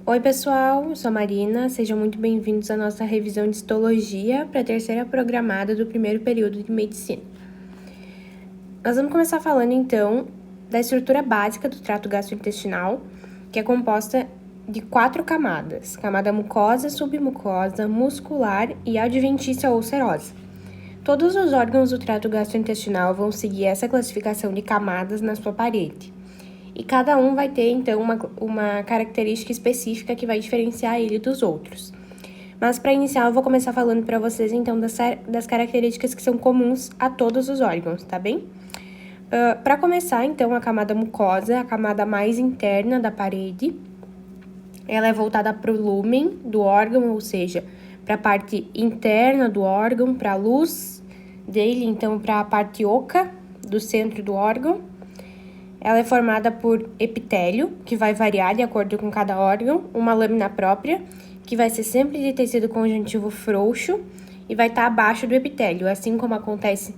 Oi pessoal, eu sou a Marina, sejam muito bem-vindos à nossa revisão de histologia para a terceira programada do primeiro período de medicina. Nós vamos começar falando então da estrutura básica do trato gastrointestinal, que é composta de 4 camadas: camada mucosa, submucosa, muscular e adventícia ou serosa. Todos os órgãos do trato gastrointestinal vão seguir essa classificação de camadas na sua parede. E cada um vai ter, então, uma característica específica que vai diferenciar ele dos outros. Mas, para iniciar, eu vou começar falando para vocês, então, das características que são comuns a todos os órgãos, tá bem? Para começar, então, a camada mucosa, a camada mais interna da parede, ela é voltada para o lúmen do órgão, ou seja, para a parte interna do órgão, para a luz dele, então, para a parte oca do centro do órgão. Ela é formada por epitélio, que vai variar de acordo com cada órgão, uma lâmina própria, que vai ser sempre de tecido conjuntivo frouxo e vai estar abaixo do epitélio, assim como acontece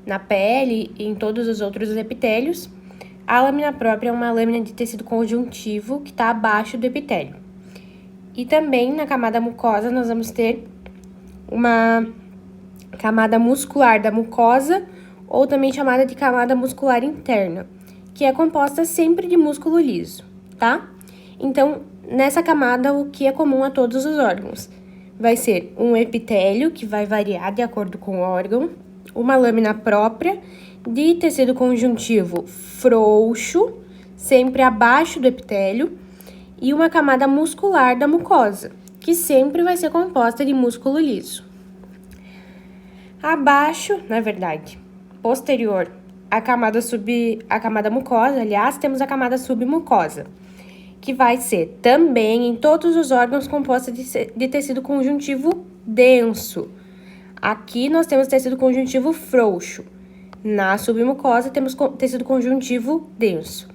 na pele e em todos os outros epitélios. A lâmina própria é uma lâmina de tecido conjuntivo que está abaixo do epitélio. E também na camada mucosa nós vamos ter uma camada muscular da mucosa, ou também chamada de camada muscular interna, que é composta sempre de músculo liso, tá? Então, nessa camada, o que é comum a todos os órgãos? Vai ser um epitélio, que vai variar de acordo com o órgão, uma lâmina própria de tecido conjuntivo frouxo, sempre abaixo do epitélio, e uma camada muscular da mucosa, que sempre vai ser composta de músculo liso. Abaixo, na verdade, posterior a camada mucosa, aliás, temos a camada submucosa, que vai ser também em todos os órgãos composta de tecido conjuntivo denso. Aqui nós temos tecido conjuntivo frouxo. Na submucosa temos tecido conjuntivo denso.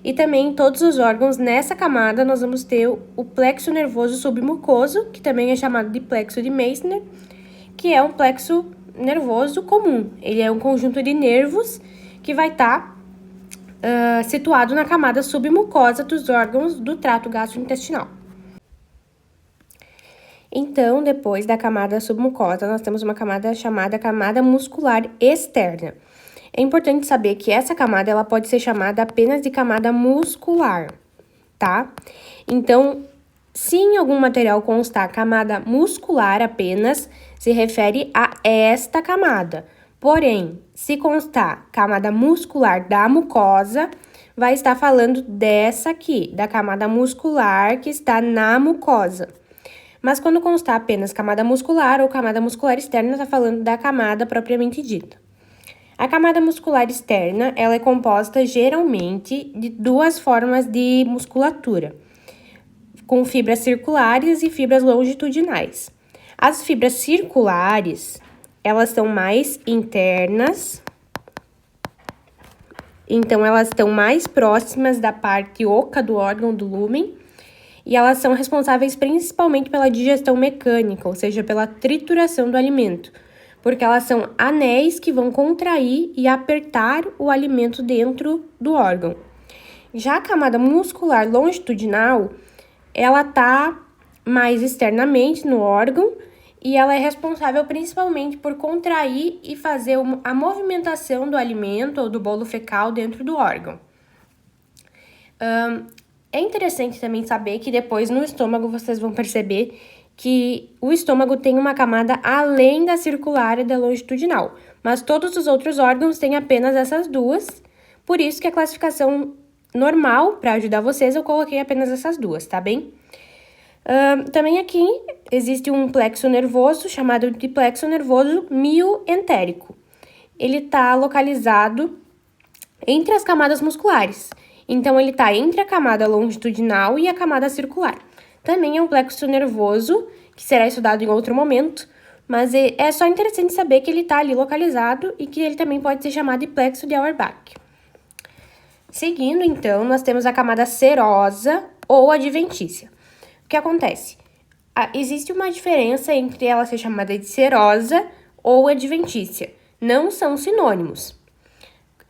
E também em todos os órgãos, nessa camada, nós vamos ter o plexo nervoso submucoso, que também é chamado de plexo de Meissner, que é um plexo nervoso comum. Ele é um conjunto de nervos que vai estar situado na camada submucosa dos órgãos do trato gastrointestinal. Então, depois da camada submucosa, nós temos uma camada chamada camada muscular externa. É importante saber que essa camada ela pode ser chamada apenas de camada muscular, tá? Então, se em algum material constar camada muscular apenas, se refere a esta camada. Porém, se constar camada muscular da mucosa, vai estar falando dessa aqui, da camada muscular que está na mucosa. Mas quando constar apenas camada muscular ou camada muscular externa, está falando da camada propriamente dita. A camada muscular externa, ela é composta geralmente de 2 formas de musculatura, com fibras circulares e fibras longitudinais. As fibras circulares, elas são mais internas, então elas estão mais próximas da parte oca do órgão do lúmen, e elas são responsáveis principalmente pela digestão mecânica, ou seja, pela trituração do alimento, porque elas são anéis que vão contrair e apertar o alimento dentro do órgão. Já a camada muscular longitudinal, ela tá mais externamente no órgão e ela é responsável principalmente por contrair e fazer a movimentação do alimento ou do bolo fecal dentro do órgão. É interessante também saber que depois no estômago vocês vão perceber que o estômago tem uma camada além da circular e da longitudinal, mas todos os outros órgãos têm apenas essas 2, por isso que a classificação normal, para ajudar vocês, eu coloquei apenas essas 2, tá bem? Também aqui existe um plexo nervoso chamado de plexo nervoso mioentérico. Ele está localizado entre as camadas musculares, então ele está entre a camada longitudinal e a camada circular. Também é um plexo nervoso, que será estudado em outro momento, mas é só interessante saber que ele está ali localizado e que ele também pode ser chamado de plexo de Auerbach. Seguindo, então, nós temos a camada serosa ou adventícia. O que acontece? Existe uma diferença entre ela ser chamada de serosa ou adventícia. Não são sinônimos.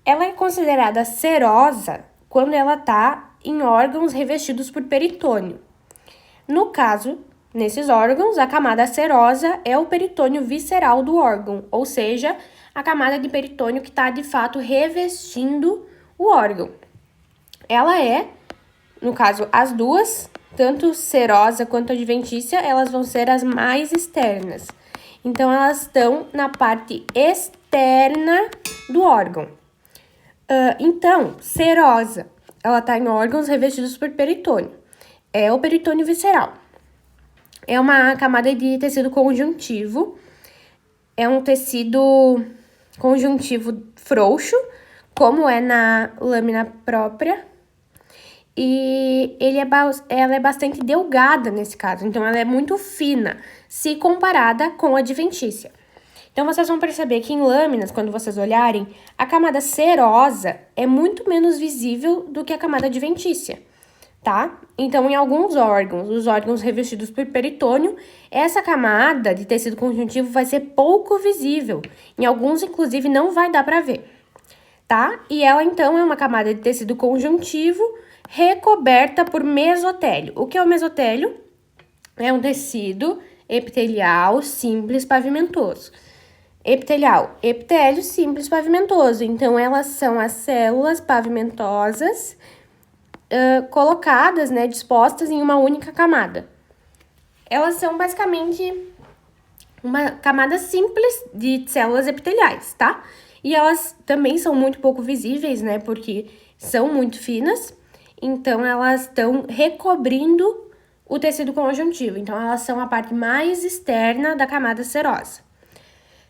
Ela é considerada serosa quando ela está em órgãos revestidos por peritônio. No caso, nesses órgãos, a camada serosa é o peritônio visceral do órgão, ou seja, a camada de peritônio que está, de fato, revestindo o órgão. Ela é, no caso, as duas, tanto serosa quanto adventícia, elas vão ser as mais externas. Então, elas estão na parte externa do órgão. Então, serosa, ela está em órgãos revestidos por peritônio. É o peritônio visceral. É uma camada de tecido conjuntivo. É um tecido conjuntivo frouxo, como é na lâmina própria. E ela é bastante delgada nesse caso, então ela é muito fina, se comparada com a adventícia. Então, vocês vão perceber que em lâminas, quando vocês olharem, a camada serosa é muito menos visível do que a camada adventícia, tá? Então, em alguns órgãos, os órgãos revestidos por peritônio, essa camada de tecido conjuntivo vai ser pouco visível. Em alguns, inclusive, não vai dar pra ver, tá? E ela, então, é uma camada de tecido conjuntivo recoberta por mesotélio. O que é o mesotélio? É um tecido epitelial simples pavimentoso. Epitelial, epitélio simples pavimentoso. Então, elas são as células pavimentosas colocadas, né, dispostas em uma única camada. Elas são basicamente uma camada simples de células epiteliais, tá? E elas também são muito pouco visíveis, né, porque são muito finas. Então, elas estão recobrindo o tecido conjuntivo. Então, elas são a parte mais externa da camada serosa.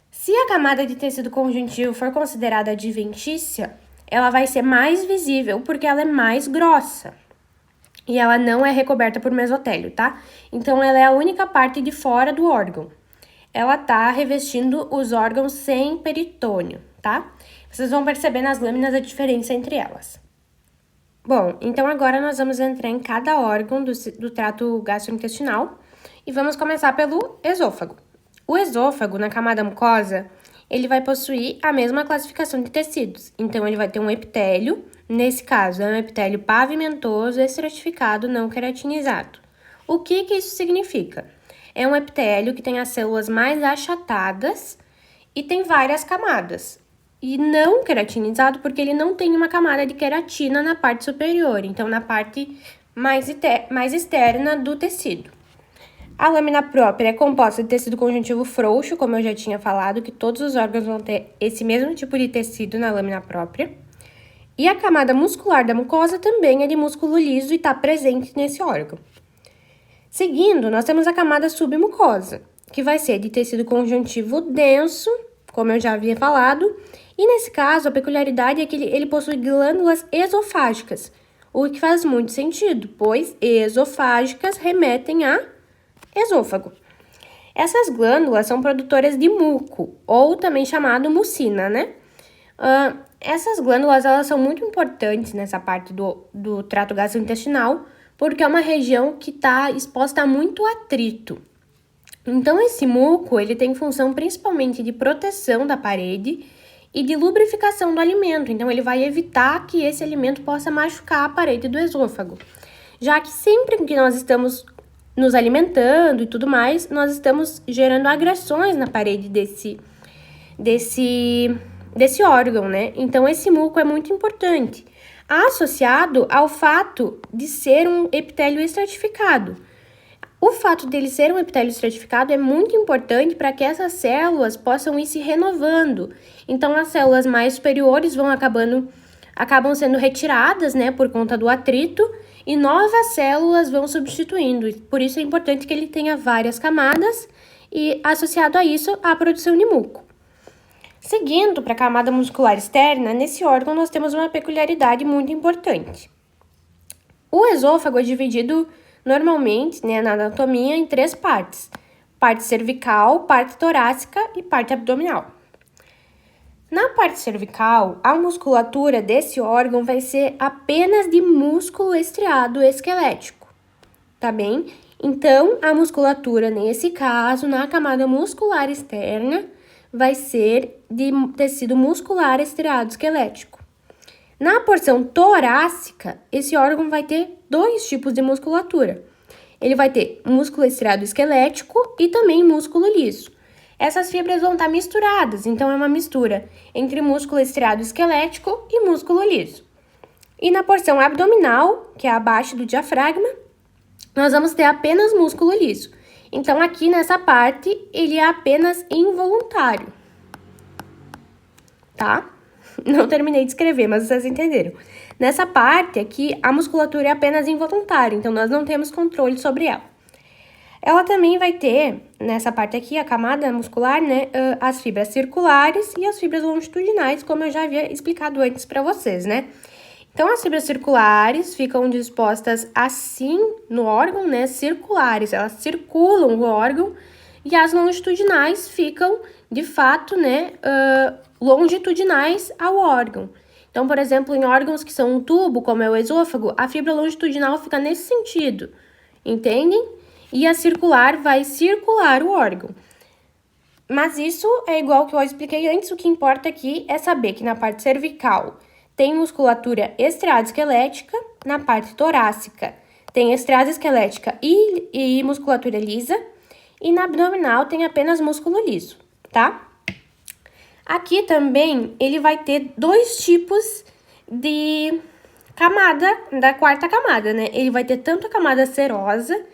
Se a camada de tecido conjuntivo for considerada adventícia, ela vai ser mais visível porque ela é mais grossa. E ela não é recoberta por mesotélio, tá? Então, ela é a única parte de fora do órgão. Ela tá revestindo os órgãos sem peritônio, tá? Vocês vão perceber nas lâminas a diferença entre elas. Bom, então agora nós vamos entrar em cada órgão do trato gastrointestinal e vamos começar pelo esôfago. O esôfago, na camada mucosa, ele vai possuir a mesma classificação de tecidos. Então, ele vai ter um epitélio, nesse caso, é um epitélio pavimentoso, estratificado, não queratinizado. O que isso significa? É um epitélio que tem as células mais achatadas e tem várias camadas. E não queratinizado porque ele não tem uma camada de queratina na parte superior, então na parte mais externa do tecido. A lâmina própria é composta de tecido conjuntivo frouxo, como eu já tinha falado, que todos os órgãos vão ter esse mesmo tipo de tecido na lâmina própria. E a camada muscular da mucosa também é de músculo liso e está presente nesse órgão. Seguindo, nós temos a camada submucosa, que vai ser de tecido conjuntivo denso, como eu já havia falado, e nesse caso a peculiaridade é que ele possui glândulas esofágicas, o que faz muito sentido, pois esofágicas remetem a esôfago. Essas glândulas são produtoras de muco, ou também chamado mucina, né? Essas glândulas, elas são muito importantes nessa parte do trato gastrointestinal, porque é uma região que está exposta a muito atrito. Então, esse muco, ele tem função principalmente de proteção da parede e de lubrificação do alimento. Então, ele vai evitar que esse alimento possa machucar a parede do esôfago. Já que sempre que nós estamos nos alimentando e tudo mais, nós estamos gerando agressões na parede desse órgão, né? Então, esse muco é muito importante, associado ao fato de ser um epitélio estratificado. O fato dele ser um epitélio estratificado é muito importante para que essas células possam ir se renovando. Então, as células mais superiores acabam sendo retiradas, né, por conta do atrito, e novas células vão substituindo. Por isso é importante que ele tenha várias camadas e, associado a isso, a produção de muco. Seguindo para a camada muscular externa, nesse órgão nós temos uma peculiaridade muito importante. O esôfago é dividido normalmente, né, na anatomia em 3 partes: parte cervical, parte torácica e parte abdominal. Na parte cervical, a musculatura desse órgão vai ser apenas de músculo estriado esquelético, tá bem? Então, a musculatura, nesse caso, na camada muscular externa, vai ser de tecido muscular estriado esquelético. Na porção torácica, esse órgão vai ter 2 tipos de musculatura. ele vai ter músculo estriado esquelético e também músculo liso. Essas fibras vão estar misturadas, então é uma mistura entre músculo estriado esquelético e músculo liso. E na porção abdominal, que é abaixo do diafragma, nós vamos ter apenas músculo liso. Então, aqui nessa parte, ele é apenas involuntário, tá? Não terminei de escrever, mas vocês entenderam. Nessa parte aqui, a musculatura é apenas involuntária, então nós não temos controle sobre ela. Ela também vai ter, nessa parte aqui, a camada muscular, né, as fibras circulares e as fibras longitudinais, como eu já havia explicado antes para vocês, né? Então, as fibras circulares ficam dispostas assim no órgão, né, circulares, elas circulam o órgão, e as longitudinais ficam, de fato, né, longitudinais ao órgão. Então, por exemplo, em órgãos que são um tubo, como é o esôfago, a fibra longitudinal fica nesse sentido, entendem? E a circular vai circular o órgão. Mas isso é igual que eu expliquei antes, o que importa aqui é saber que na parte cervical tem musculatura estriada esquelética, na parte torácica tem estriada esquelética e musculatura lisa, e na abdominal tem apenas músculo liso, tá? Aqui também ele vai ter dois tipos de camada, da quarta camada, né? Ele vai ter tanto a camada serosa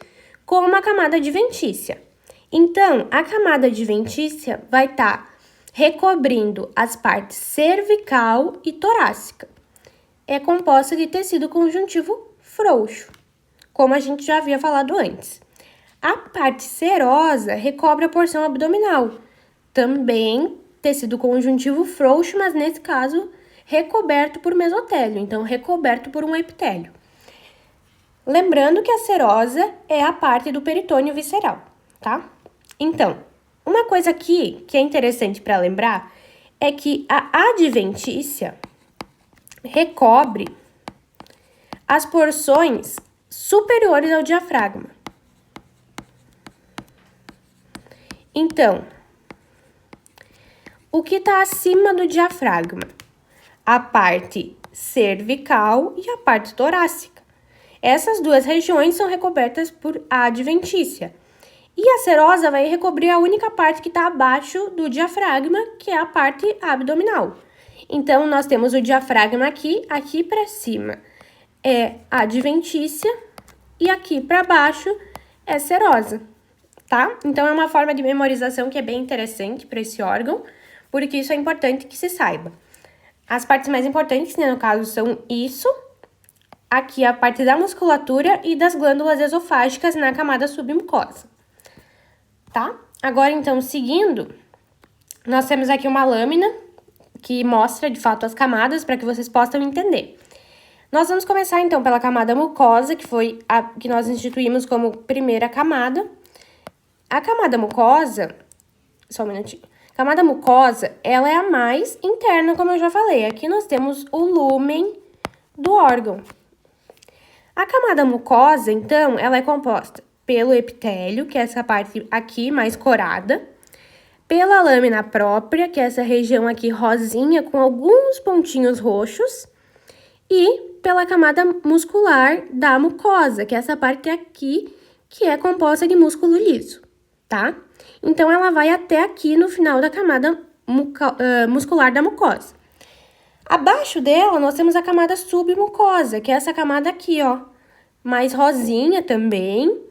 como a camada adventícia. Então, a camada adventícia vai estar recobrindo as partes cervical e torácica. É composta de tecido conjuntivo frouxo, como a gente já havia falado antes. A parte serosa recobre a porção abdominal, também tecido conjuntivo frouxo, mas nesse caso recoberto por mesotélio, então recoberto por um epitélio. Lembrando que a serosa é a parte do peritônio visceral, tá? Então, uma coisa aqui que é interessante para lembrar é que a adventícia recobre as porções superiores ao diafragma. Então, o que está acima do diafragma? A parte cervical e a parte torácica. Essas duas regiões são recobertas por adventícia. E a serosa vai recobrir a única parte que está abaixo do diafragma, que é a parte abdominal. Então, nós temos o diafragma aqui para cima é adventícia e aqui para baixo é serosa, tá? Então, é uma forma de memorização que é bem interessante para esse órgão, porque isso é importante que se saiba. As partes mais importantes, né, no caso, são isso, aqui a parte da musculatura e das glândulas esofágicas na camada submucosa. Tá? Agora, então, seguindo, nós temos aqui uma lâmina que mostra, de fato, as camadas para que vocês possam entender. Nós vamos começar, então, pela camada mucosa, que foi a que nós instituímos como primeira camada. A camada mucosa, só um minutinho. A camada mucosa, ela é a mais interna, como eu já falei. Aqui nós temos o lúmen do órgão. A camada mucosa, então, ela é composta pelo epitélio, que é essa parte aqui mais corada, pela lâmina própria, que é essa região aqui rosinha com alguns pontinhos roxos, e pela camada muscular da mucosa, que é essa parte aqui, que é composta de músculo liso, tá? Então, ela vai até aqui no final da camada muscular da mucosa. Abaixo dela, nós temos a camada submucosa, que é essa camada aqui, ó, mais rosinha também,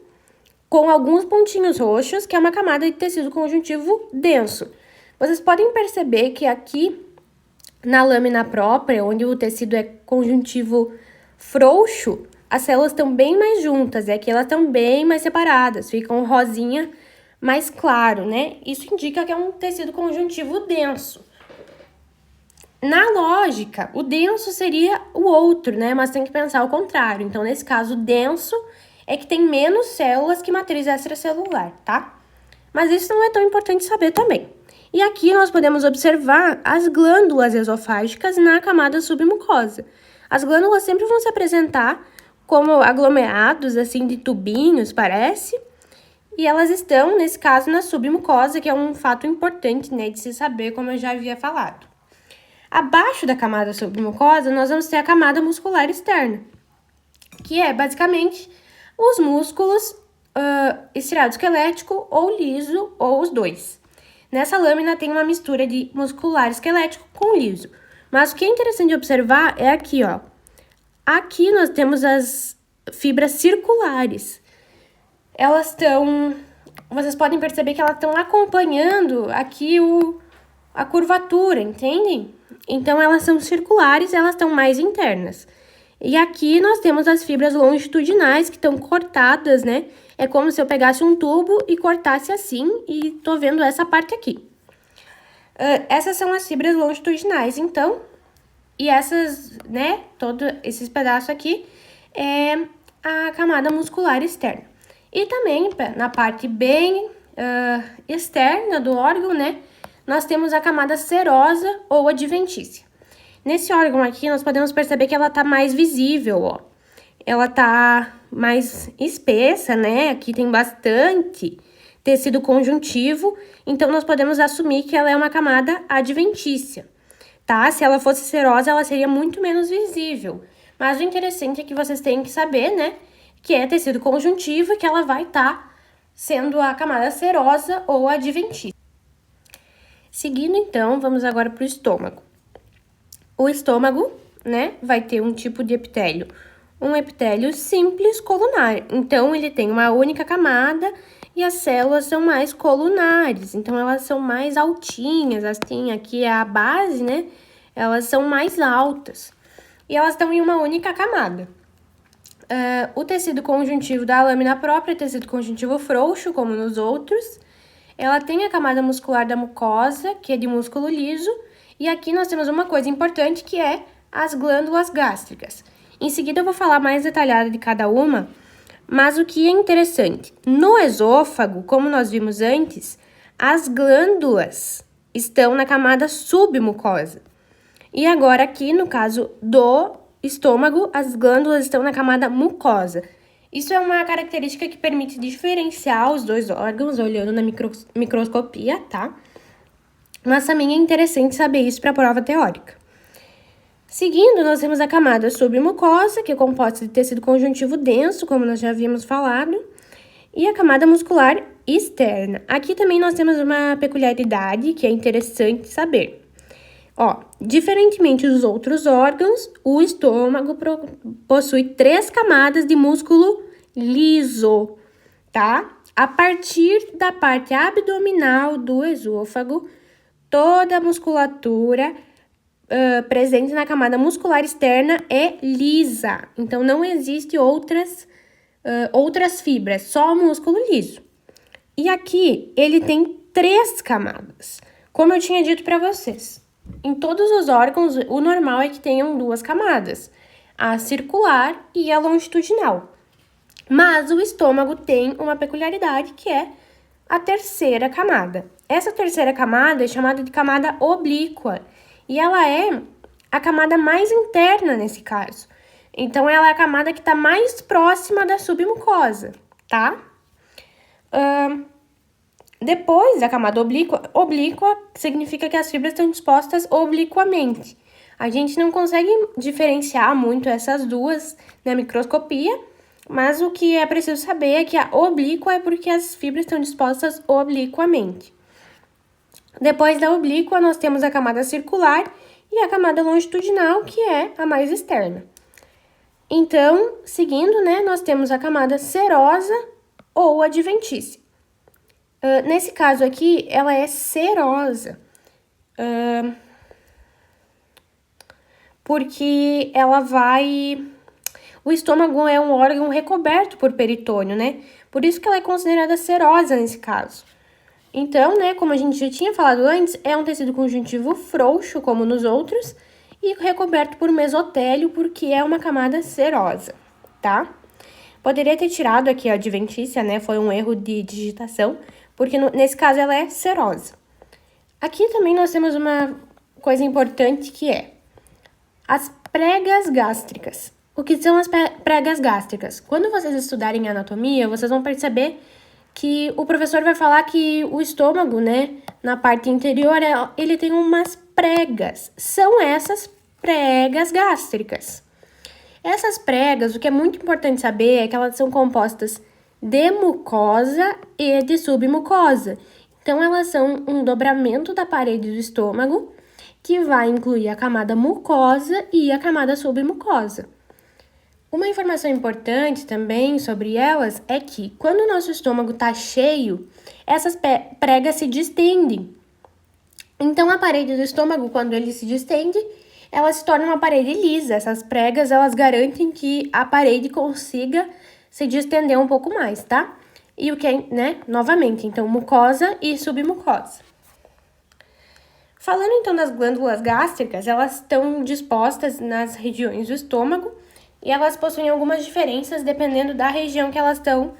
com alguns pontinhos roxos, que é uma camada de tecido conjuntivo denso. Vocês podem perceber que aqui, na lâmina própria, onde o tecido é conjuntivo frouxo, as células estão bem mais juntas, e aqui elas estão bem mais separadas, ficam rosinha mais claro, né? Isso indica que é um tecido conjuntivo denso. Na lógica, o denso seria o outro, né? Mas tem que pensar ao contrário. Então, nesse caso, o denso é que tem menos células que matriz extracelular, tá? Mas isso não é tão importante saber também. E aqui nós podemos observar as glândulas esofágicas na camada submucosa. As glândulas sempre vão se apresentar como aglomerados, assim, de tubinhos, parece. E elas estão, nesse caso, na submucosa, que é um fato importante, né, de se saber, como eu já havia falado. Abaixo da camada submucosa, nós vamos ter a camada muscular externa, que é, basicamente, os músculos estriado esquelético ou liso, ou os dois. Nessa lâmina tem uma mistura de muscular esquelético com liso. Mas o que é interessante observar é aqui, ó. Aqui nós temos as fibras circulares. Elas estão... Vocês podem perceber que elas estão acompanhando aqui a curvatura, entendem? Então, elas são circulares, elas estão mais internas. E aqui nós temos as fibras longitudinais que estão cortadas, né? É como se eu pegasse um tubo e cortasse assim, e tô vendo essa parte aqui. Essas são as fibras longitudinais, então, e essas, né, todos esses pedaços aqui é a camada muscular externa. E também, na parte bem externa do órgão, né, nós temos a camada serosa ou adventícia. Nesse órgão aqui, nós podemos perceber que ela tá mais visível, ó. Ela tá mais espessa, né? Aqui tem bastante tecido conjuntivo, então nós podemos assumir que ela é uma camada adventícia, tá? Se ela fosse serosa, ela seria muito menos visível. Mas o interessante é que vocês têm que saber, né? Que é tecido conjuntivo e que ela vai estar sendo a camada serosa ou adventícia. Seguindo, então, vamos agora para o estômago. O estômago, né, vai ter um tipo de epitélio, um epitélio simples colunar. Então, ele tem uma única camada e as células são mais colunares. Então, elas são mais altinhas, assim, aqui é a base, né, elas são mais altas. E elas estão em uma única camada. O tecido conjuntivo da lâmina própria é tecido conjuntivo frouxo, como nos outros. Ela tem a camada muscular da mucosa, que é de músculo liso. E aqui nós temos uma coisa importante, que é as glândulas gástricas. Em seguida eu vou falar mais detalhada de cada uma, mas o que é interessante, no esôfago, como nós vimos antes, as glândulas estão na camada submucosa. E agora aqui, no caso do estômago, as glândulas estão na camada mucosa. Isso é uma característica que permite diferenciar os dois órgãos olhando na microscopia, tá? Mas também é interessante saber isso para a prova teórica. Seguindo, nós temos a camada submucosa, que é composta de tecido conjuntivo denso, como nós já havíamos falado, e a camada muscular externa. Aqui também nós temos uma peculiaridade que é interessante saber. Ó, diferentemente dos outros órgãos, o estômago possui 3 camadas de músculo liso, tá? A partir da parte abdominal do esôfago, toda a musculatura presente na camada muscular externa é lisa. Então, não existe outras fibras, só o músculo liso. E aqui, ele tem 3 camadas, como eu tinha dito para vocês. Em todos os órgãos, o normal é que tenham 2 camadas, a circular e a longitudinal. Mas o estômago tem uma peculiaridade, que é a 3ª camada. Essa 3ª camada é chamada de camada oblíqua, e ela é a camada mais interna nesse caso. Então, ela é a camada que está mais próxima da submucosa, tá? Depois da camada oblíqua significa que as fibras estão dispostas obliquamente. A gente não consegue diferenciar muito essas duas na microscopia, mas o que é preciso saber é que a oblíqua é porque as fibras estão dispostas obliquamente. Depois da oblíqua, nós temos a camada circular e a camada longitudinal, que é a mais externa. Então, seguindo, né, nós temos a camada serosa ou adventícia. Nesse caso aqui, ela é serosa, porque ela vai... O estômago é um órgão recoberto por peritônio, né? Por isso que ela é considerada serosa nesse caso. Então, né, como a gente já tinha falado antes, é um tecido conjuntivo frouxo, como nos outros, e recoberto por mesotélio, porque é uma camada serosa, tá? Poderia ter tirado aqui a adventícia, né? Foi um erro de digitação, porque nesse caso ela é serosa. Aqui também nós temos uma coisa importante, que é as pregas gástricas. O que são as pregas gástricas? Quando vocês estudarem anatomia, vocês vão perceber que o professor vai falar que o estômago, né, na parte interior, ele tem umas pregas. São essas pregas gástricas. Essas pregas, o que é muito importante saber é que elas são compostas de mucosa e de submucosa. Então, elas são um dobramento da parede do estômago, que vai incluir a camada mucosa e a camada submucosa. Uma informação importante também sobre elas é que, quando o nosso estômago está cheio, essas pregas se distendem. Então, a parede do estômago, quando ele se distende, ela se torna uma parede lisa. Essas pregas, elas garantem que a parede consiga se distender um pouco mais, tá? E o que é, né? Novamente, então, mucosa e submucosa. Falando, então, das glândulas gástricas, elas estão dispostas nas regiões do estômago, e elas possuem algumas diferenças dependendo da região que elas estão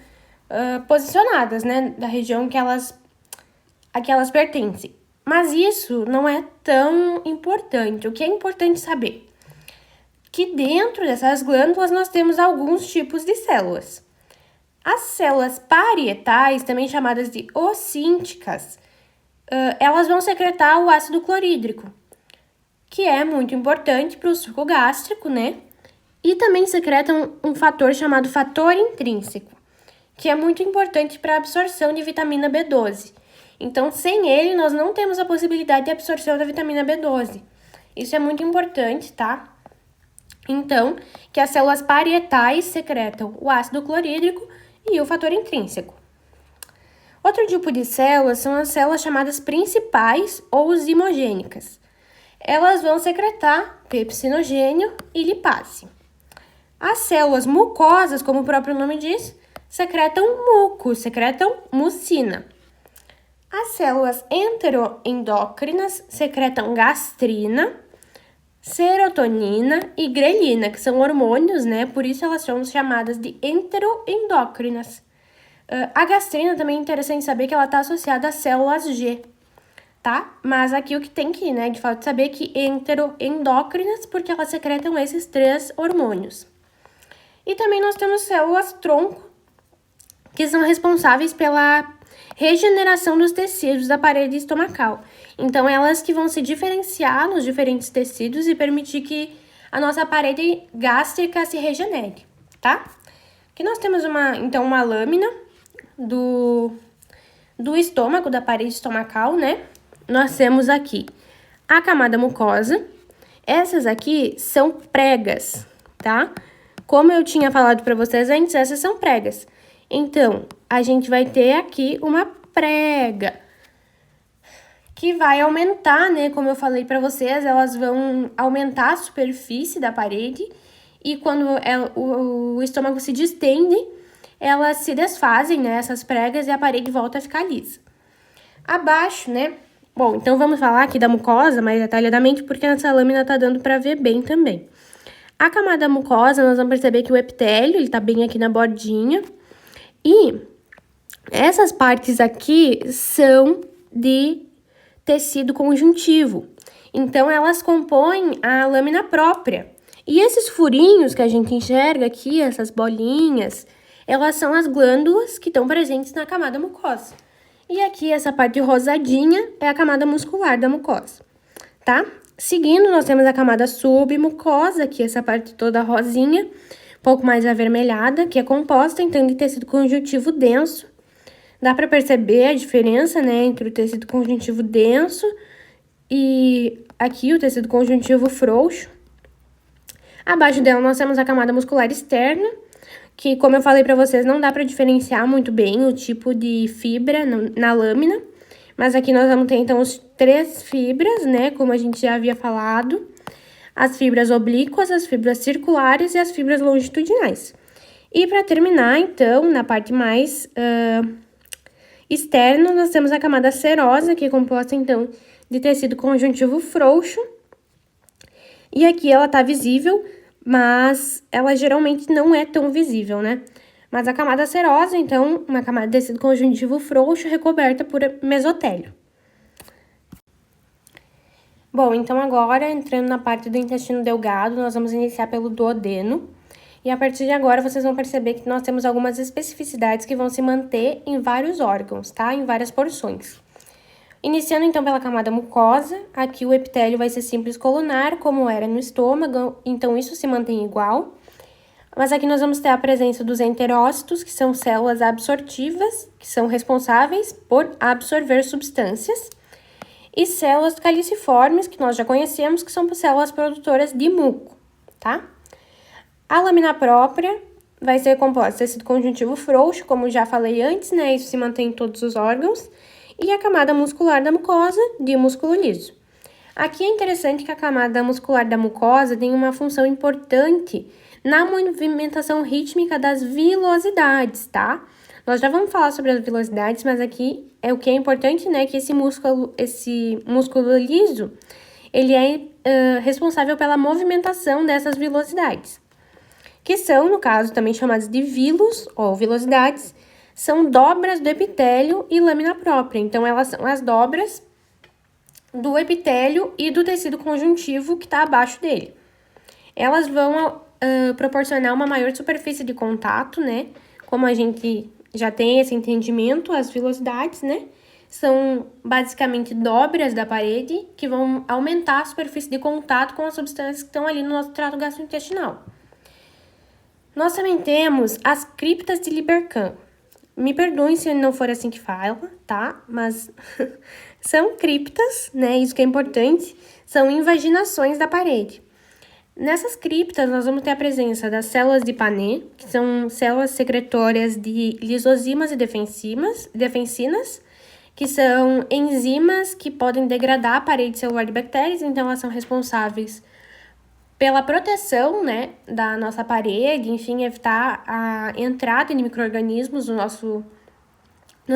posicionadas, né? Da região a que elas pertencem. Mas isso não é tão importante. O que é importante saber? Que dentro dessas glândulas nós temos alguns tipos de células. As células parietais, também chamadas de ocínticas, elas vão secretar o ácido clorídrico, que é muito importante para o suco gástrico, né? E também secretam um fator chamado fator intrínseco, que é muito importante para a absorção de vitamina B12. Então, sem ele, nós não temos a possibilidade de absorção da vitamina B12. Isso é muito importante, tá? Então, que as células parietais secretam o ácido clorídrico e o fator intrínseco. Outro tipo de células são as células chamadas principais ou zimogênicas. Elas vão secretar pepsinogênio e lipase. As células mucosas, como o próprio nome diz, secretam muco, secretam mucina. As células enteroendócrinas secretam gastrina, serotonina e grelina, que são hormônios, né? Por isso elas são chamadas de enteroendócrinas. A gastrina também é interessante saber que ela está associada às células G, tá? Mas aqui o que tem que, né, de fato, saber que enteroendócrinas, porque elas secretam esses 3 hormônios. E também nós temos células tronco, que são responsáveis pela regeneração dos tecidos da parede estomacal. Então, elas que vão se diferenciar nos diferentes tecidos e permitir que a nossa parede gástrica se regenere, tá? Aqui nós temos uma lâmina do estômago, da parede estomacal, né? Nós temos aqui a camada mucosa. Essas aqui são pregas, tá? Como eu tinha falado para vocês antes, essas são pregas. Então, a gente vai ter aqui uma prega que vai aumentar, né? Como eu falei para vocês, elas vão aumentar a superfície da parede e quando o estômago se distende, elas se desfazem, né? Essas pregas e a parede volta a ficar lisa. Abaixo, né? Bom, então vamos falar aqui da mucosa mais detalhadamente, porque nessa lâmina tá dando para ver bem também. A camada mucosa, nós vamos perceber que o epitélio, ele tá bem aqui na bordinha. E essas partes aqui são de tecido conjuntivo. Então, elas compõem a lâmina própria. E esses furinhos que a gente enxerga aqui, essas bolinhas, elas são as glândulas que estão presentes na camada mucosa. E aqui, essa parte rosadinha é a camada muscular da mucosa, tá? Seguindo, nós temos a camada submucosa, que é essa parte toda rosinha, um pouco mais avermelhada, que é composta, então, de tecido conjuntivo denso. Dá para perceber a diferença, né, entre o tecido conjuntivo denso e aqui o tecido conjuntivo frouxo. Abaixo dela, nós temos a camada muscular externa, que, como eu falei para vocês, não dá para diferenciar muito bem o tipo de fibra na lâmina. Mas aqui nós vamos ter, então, as 3 fibras, né, como a gente já havia falado. As fibras oblíquas, as fibras circulares e as fibras longitudinais. E para terminar, então, na parte mais externa, nós temos a camada serosa, que é composta, então, de tecido conjuntivo frouxo. E aqui ela tá visível, mas ela geralmente não é tão visível, né? Mas a camada serosa, então, uma camada de tecido conjuntivo frouxo recoberta por mesotélio. Bom, então agora, entrando na parte do intestino delgado, nós vamos iniciar pelo duodeno. E a partir de agora, vocês vão perceber que nós temos algumas especificidades que vão se manter em vários órgãos, tá? Em várias porções. Iniciando, então, pela camada mucosa, aqui o epitélio vai ser simples colunar, como era no estômago, então isso se mantém igual. Mas aqui nós vamos ter a presença dos enterócitos, que são células absortivas, que são responsáveis por absorver substâncias, e células caliciformes, que nós já conhecemos, que são células produtoras de muco, tá? A lâmina própria vai ser composta de tecido conjuntivo frouxo, como já falei antes, né? Isso se mantém em todos os órgãos. E a camada muscular da mucosa, de músculo liso. Aqui é interessante que a camada muscular da mucosa tem uma função importante na movimentação rítmica das vilosidades, tá? Nós já vamos falar sobre as vilosidades, mas aqui é o que é importante, né? Que esse músculo liso, ele é responsável pela movimentação dessas vilosidades, que são, no caso, também chamadas de vilos ou vilosidades, são dobras do epitélio e lâmina própria. Então, elas são as dobras do epitélio e do tecido conjuntivo que está abaixo dele. Elas vão proporcionar uma maior superfície de contato, né? Como a gente já tem esse entendimento, as vilosidades, né? São basicamente dobras da parede que vão aumentar a superfície de contato com as substâncias que estão ali no nosso trato gastrointestinal. Nós também temos as criptas de Lieberkühn. Me perdoem se não for assim que fala, tá? Mas são criptas, né? Isso que é importante, são invaginações da parede. Nessas criptas, nós vamos ter a presença das células de Panet, que são células secretórias de lisozimas e defensinas, que são enzimas que podem degradar a parede celular de bactérias, então elas são responsáveis pela proteção, né, da nossa parede, enfim, evitar a entrada de micro-organismos no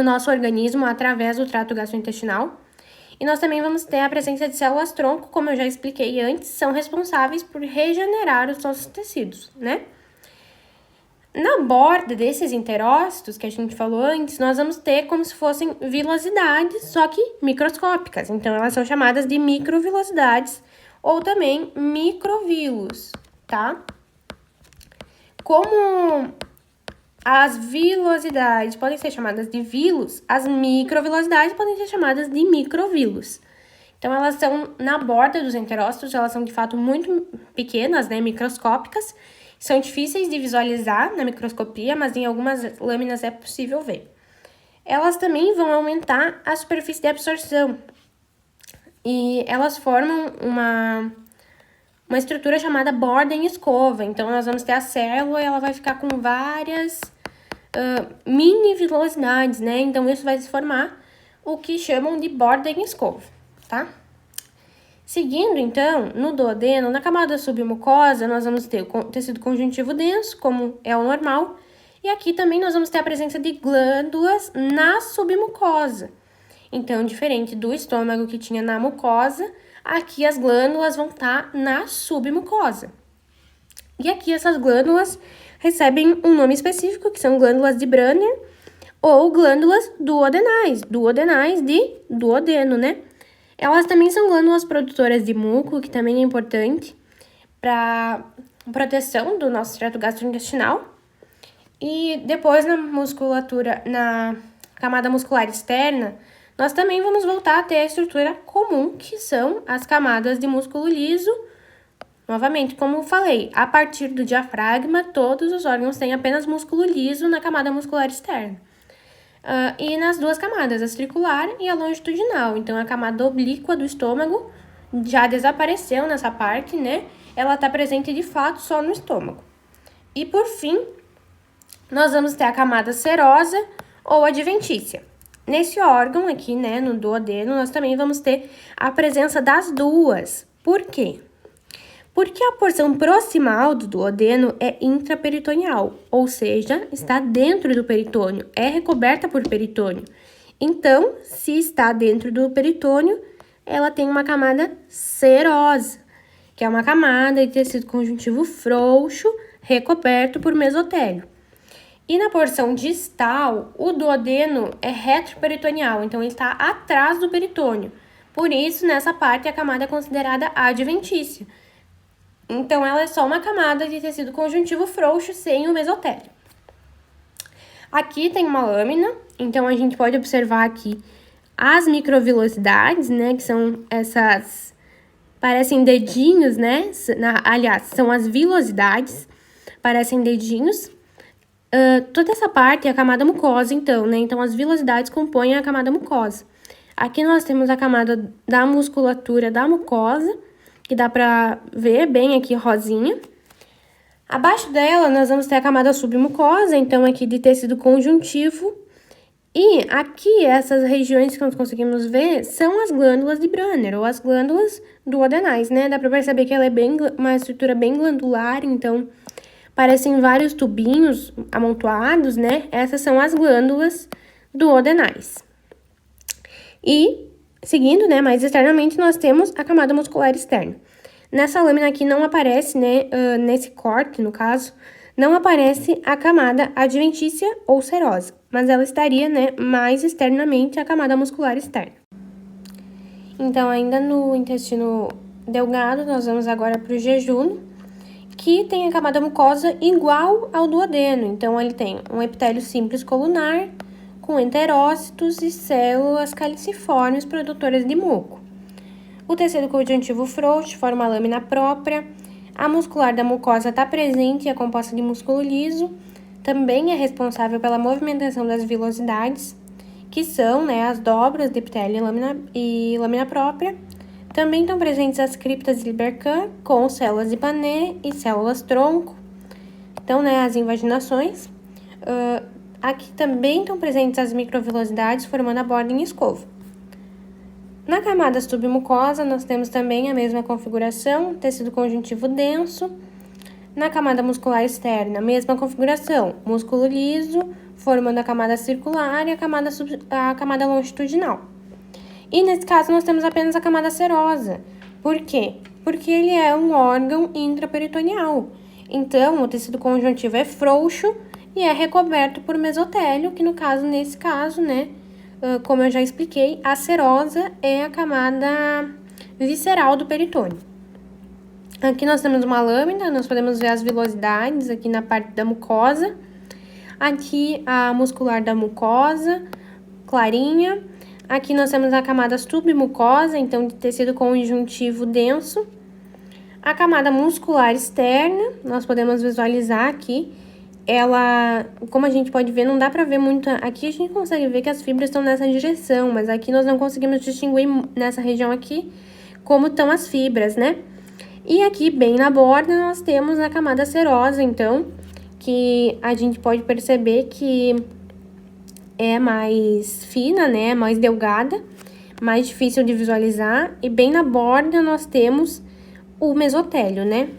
nosso organismo através do trato gastrointestinal. E nós também vamos ter a presença de células-tronco, como eu já expliquei antes, são responsáveis por regenerar os nossos tecidos, né? Na borda desses enterócitos que a gente falou antes, nós vamos ter como se fossem vilosidades, só que microscópicas. Então, elas são chamadas de microvilosidades ou também microvilos, tá? Como as vilosidades podem ser chamadas de vilos, as microvilosidades podem ser chamadas de microvilos. Então, elas são na borda dos enterócitos, elas são de fato muito pequenas, né, microscópicas, são difíceis de visualizar na microscopia, mas em algumas lâminas é possível ver. Elas também vão aumentar a superfície de absorção, e elas formam uma estrutura chamada borda em escova. Então, nós vamos ter a célula e ela vai ficar com várias mini vilosidades, né? Então, isso vai se formar o que chamam de borda em escova, tá? Seguindo, então, no duodeno, na camada submucosa, nós vamos ter o tecido conjuntivo denso, como é o normal, e aqui também nós vamos ter a presença de glândulas na submucosa. Então, diferente do estômago que tinha na mucosa, aqui as glândulas vão estar na submucosa. E aqui essas glândulas recebem um nome específico, que são glândulas de Brunner ou glândulas duodenais de duodeno, né? Elas também são glândulas produtoras de muco, que também é importante para proteção do nosso trato gastrointestinal. E depois na camada muscular externa, nós também vamos voltar a ter a estrutura comum, que são as camadas de músculo liso. Novamente, como eu falei, a partir do diafragma, todos os órgãos têm apenas músculo liso na camada muscular externa. E nas duas camadas, a circular e a longitudinal. Então, a camada oblíqua do estômago já desapareceu nessa parte, né? Ela está presente de fato só no estômago. E por fim, nós vamos ter a camada serosa ou adventícia. Nesse órgão aqui, né, no duodeno, nós também vamos ter a presença das duas. Por quê? Porque a porção proximal do duodeno é intraperitoneal, ou seja, está dentro do peritônio, é recoberta por peritônio. Então, se está dentro do peritônio, ela tem uma camada serosa, que é uma camada de tecido conjuntivo frouxo, recoberto por mesotélio. E na porção distal, o duodeno é retroperitoneal, então ele está atrás do peritônio. Por isso, nessa parte, a camada é considerada adventícia. Então, ela é só uma camada de tecido conjuntivo frouxo sem o mesotélio. Aqui tem uma lâmina, então a gente pode observar aqui as microvilosidades, né, que são essas, parecem dedinhos, né, aliás, são as vilosidades. parecem dedinhos. Toda essa parte é a camada mucosa, então, né? Então, as vilosidades compõem a camada mucosa. Aqui nós temos a camada da musculatura da mucosa, que dá pra ver bem aqui rosinha. Abaixo dela, nós vamos ter a camada submucosa, então aqui de tecido conjuntivo. E aqui, essas regiões que nós conseguimos ver são as glândulas de Brunner, ou as glândulas duodenais, né? Dá pra perceber que ela é uma estrutura bem glandular, então parecem vários tubinhos amontoados, né? Essas são as glândulas duodenais. E, seguindo, né, mais externamente, nós temos a camada muscular externa. Nessa lâmina aqui não aparece, né, nesse corte, no caso, não aparece a camada adventícia ou serosa, mas ela estaria, né, mais externamente a camada muscular externa. Então, ainda no intestino delgado, nós vamos agora para o jejuno, que tem a camada mucosa igual ao duodeno. Então, ele tem um epitélio simples colunar, com enterócitos e células caliciformes produtoras de muco. O tecido conjuntivo frouxo forma a lâmina própria. A muscular da mucosa está presente e é composta de músculo liso. Também é responsável pela movimentação das vilosidades, que são, né, as dobras de epitélio e lâmina própria. Também estão presentes as criptas de Libercan, com células de Panet e células tronco. Então, né, as invaginações. Aqui também estão presentes as microvilosidades, formando a borda em escova. Na camada submucosa, nós temos também a mesma configuração, tecido conjuntivo denso. Na camada muscular externa, mesma configuração, músculo liso, formando a camada circular e a camada longitudinal. E nesse caso, nós temos apenas a camada serosa. Por quê? Porque ele é um órgão intraperitoneal. Então, o tecido conjuntivo é frouxo e é recoberto por mesotélio, que no caso, nesse caso, né, como eu já expliquei, a serosa é a camada visceral do peritônio. Aqui nós temos uma lâmina, nós podemos ver as vilosidades aqui na parte da mucosa. Aqui a muscular da mucosa, clarinha. Aqui nós temos a camada submucosa, então de tecido conjuntivo denso. A camada muscular externa, nós podemos visualizar aqui. Ela, como a gente pode ver, não dá pra ver muito. Aqui a gente consegue ver que as fibras estão nessa direção, mas aqui nós não conseguimos distinguir nessa região aqui como estão as fibras, né? E aqui, bem na borda, nós temos a camada serosa, então, que a gente pode perceber que é mais fina, né? Mais delgada, mais difícil de visualizar. E bem na borda nós temos o mesotélio, né?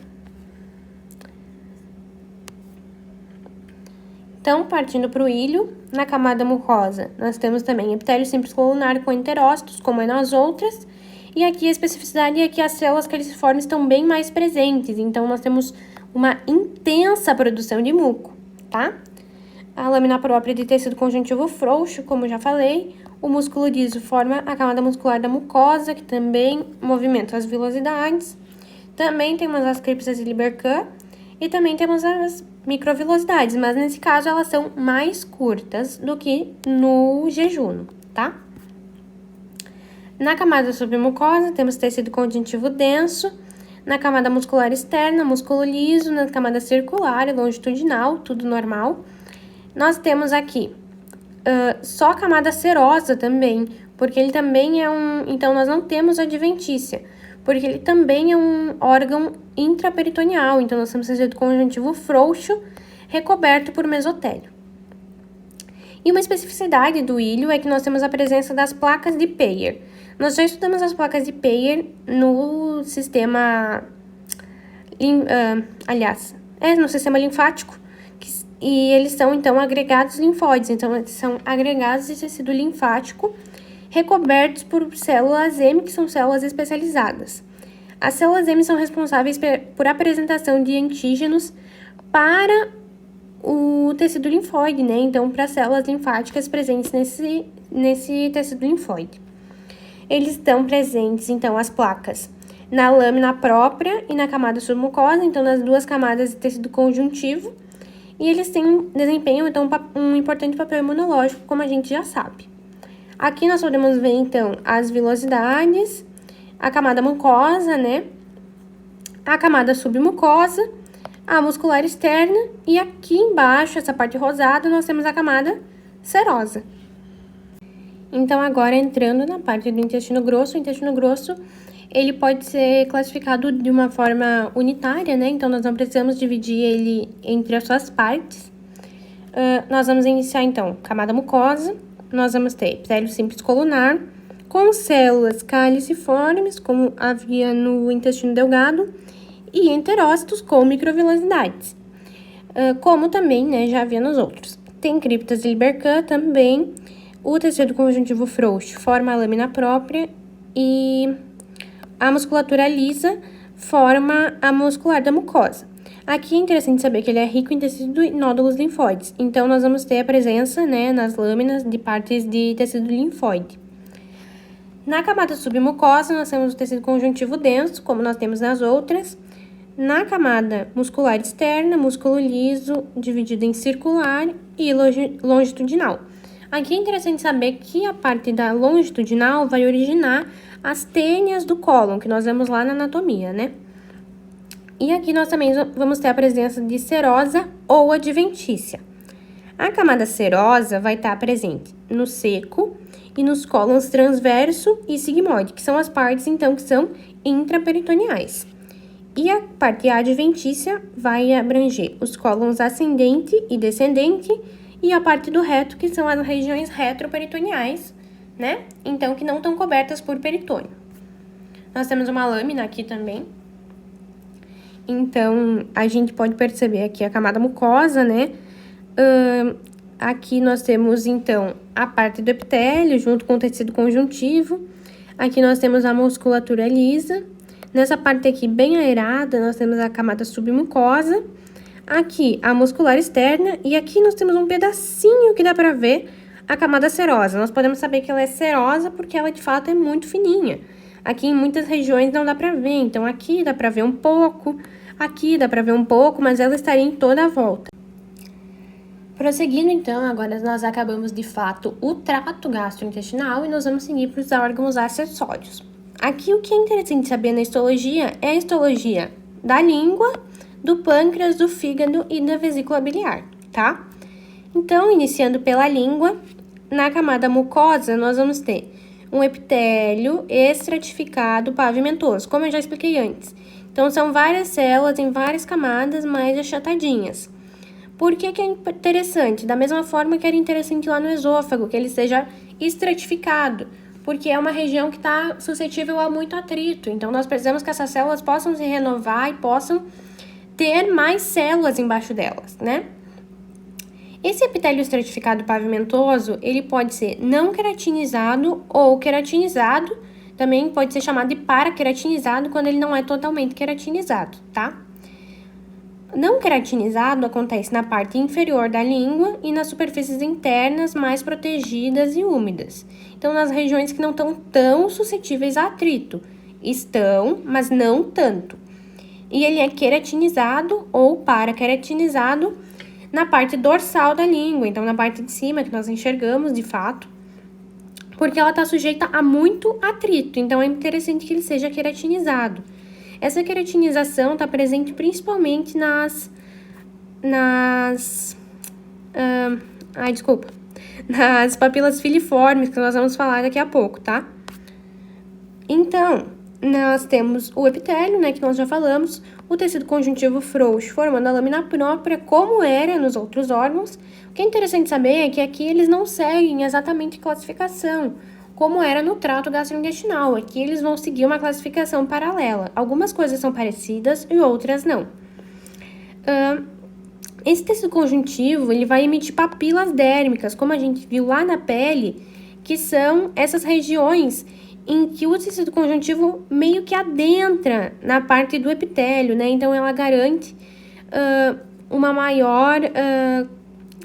Então, partindo para o ilho, na camada mucosa, nós temos também epitélio simples colunar com enterócitos, como é nas outras. E aqui a especificidade é que as células caliciformes estão bem mais presentes. Então, nós temos uma intensa produção de muco, tá? A lâmina própria de tecido conjuntivo frouxo, como já falei. O músculo liso forma a camada muscular da mucosa, que também movimenta as vilosidades. Também temos as criptas de Libercan e também temos as microvilosidades, mas nesse caso elas são mais curtas do que no jejuno, tá? Na camada submucosa temos tecido conjuntivo denso. Na camada muscular externa, músculo liso. Na camada circular e longitudinal, tudo normal. Nós temos aqui só a camada serosa também, porque ele também é então, nós não temos adventícia, porque ele também é um órgão intraperitoneal. Então, nós temos tecido conjuntivo frouxo, recoberto por mesotélio. E uma especificidade do ilho é que nós temos a presença das placas de Peyer. Nós já estudamos as placas de Peyer no sistema... no sistema linfático. E eles são, então, agregados linfóides. Então, eles são agregados de tecido linfático recobertos por células M, que são células especializadas. As células M são responsáveis por apresentação de antígenos para o tecido linfóide, né? Então, para as células linfáticas presentes nesse tecido linfóide. Eles estão presentes, então, as placas na lâmina própria e na camada submucosa, então, nas duas camadas de tecido conjuntivo. E eles desempenham, então, um importante papel imunológico, como a gente já sabe. Aqui nós podemos ver, então, as vilosidades, a camada mucosa, né? A camada submucosa, a muscular externa, e aqui embaixo, essa parte rosada, nós temos a camada serosa. Então, agora entrando na parte do intestino grosso, o intestino grosso, ele pode ser classificado de uma forma unitária, né? Então, nós não precisamos dividir ele entre as suas partes. Nós vamos iniciar, então, camada mucosa, nós vamos ter epitélio simples colunar, com células caliciformes, como havia no intestino delgado, e enterócitos com microvilosidades, como também, né, já havia nos outros. Tem criptas de Libercan também. O tecido conjuntivo frouxo forma a lâmina própria e a musculatura lisa forma a muscular da mucosa. Aqui é interessante saber que ele é rico em tecido e nódulos linfóides. Então, nós vamos ter a presença, né, nas lâminas de partes de tecido linfóide. Na camada submucosa, nós temos o tecido conjuntivo denso, como nós temos nas outras. Na camada muscular externa, músculo liso, dividido em circular e longitudinal. Aqui é interessante saber que a parte da longitudinal vai originar as tênias do cólon, que nós vemos lá na anatomia, né? E aqui nós também vamos ter a presença de serosa ou adventícia. A camada serosa vai estar presente no seco e nos cólons transverso e sigmoide, que são as partes, então, que são intraperitoneais. E a parte adventícia vai abranger os cólons ascendente e descendente e a parte do reto, que são as regiões retroperitoneais, né? Então, que não estão cobertas por peritônio. Nós temos uma lâmina aqui também. Então, a gente pode perceber aqui a camada mucosa, né? Aqui nós temos, então, a parte do epitélio junto com o tecido conjuntivo. Aqui nós temos a musculatura lisa. Nessa parte aqui bem aerada, nós temos a camada submucosa. Aqui, a muscular externa. E aqui nós temos um pedacinho que dá pra ver a camada serosa. Nós podemos saber que ela é serosa porque ela, de fato, é muito fininha. Aqui, em muitas regiões, não dá pra ver. Então, aqui dá pra ver um pouco. Aqui dá pra ver um pouco, mas ela estaria em toda a volta. Prosseguindo, então, agora nós acabamos, de fato, o trato gastrointestinal e nós vamos seguir para os órgãos acessórios. Aqui, o que é interessante saber na histologia é a histologia da língua, do pâncreas, do fígado e da vesícula biliar, tá? Então, iniciando pela língua, na camada mucosa, nós vamos ter um epitélio estratificado pavimentoso, como eu já expliquei antes. Então, são várias células em várias camadas mais achatadinhas. Por que que é interessante? Da mesma forma que era interessante lá no esôfago, que ele seja estratificado, porque é uma região que está suscetível a muito atrito. Então, nós precisamos que essas células possam se renovar e possam ter mais células embaixo delas, né? Esse epitélio estratificado pavimentoso, ele pode ser não queratinizado ou queratinizado, também pode ser chamado de paraqueratinizado quando ele não é totalmente queratinizado, tá? Não queratinizado acontece na parte inferior da língua e nas superfícies internas mais protegidas e úmidas. Então, nas regiões que não estão tão suscetíveis a atrito. Estão, mas não tanto. E ele é queratinizado ou paraqueratinizado na parte dorsal da língua, então na parte de cima que nós enxergamos de fato, porque ela está sujeita a muito atrito, então é interessante que ele seja queratinizado. Essa queratinização está presente principalmente nas papilas filiformes, que nós vamos falar daqui a pouco, tá? Então, nós temos o epitélio, né, que nós já falamos, o tecido conjuntivo frouxo formando a lâmina própria, como era nos outros órgãos. O que é interessante saber é que aqui eles não seguem exatamente classificação, como era no trato gastrointestinal. Aqui eles vão seguir uma classificação paralela. Algumas coisas são parecidas e outras não. Esse tecido conjuntivo, ele vai emitir papilas dérmicas, como a gente viu lá na pele, que são essas regiões em que o tecido conjuntivo meio que adentra na parte do epitélio, né? Então, ela garante uma maior,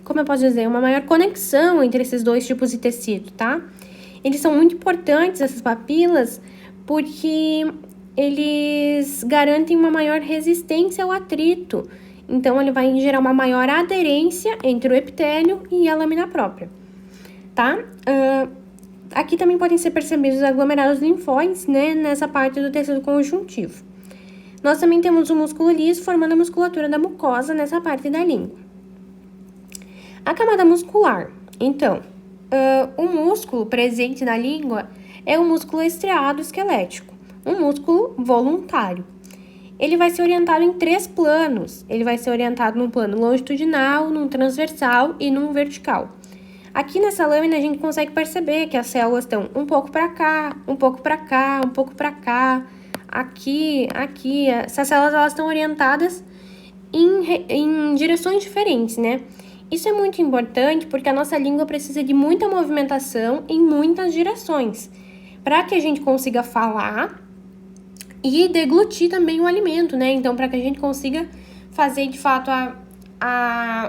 como eu posso dizer, uma maior conexão entre esses dois tipos de tecido, tá? Eles são muito importantes, essas papilas, porque eles garantem uma maior resistência ao atrito. Então, ele vai gerar uma maior aderência entre o epitélio e a lâmina própria, tá? Aqui também podem ser percebidos aglomerados linfóides, né, nessa parte do tecido conjuntivo. nós também temos o músculo liso formando a musculatura da mucosa nessa parte da língua. A camada muscular. Então, o músculo presente na língua é o músculo estriado esquelético, um músculo voluntário. Ele vai ser orientado em 3 planos. Ele vai ser orientado num plano longitudinal, num transversal e num vertical. Aqui nessa lâmina a gente consegue perceber que as células estão um pouco para cá, um pouco para cá, um pouco para cá, aqui. Essas células elas estão orientadas em direções diferentes, né? Isso é muito importante porque a nossa língua precisa de muita movimentação em muitas direções, para que a gente consiga falar e deglutir também o alimento, né? Então, para que a gente consiga fazer, de fato,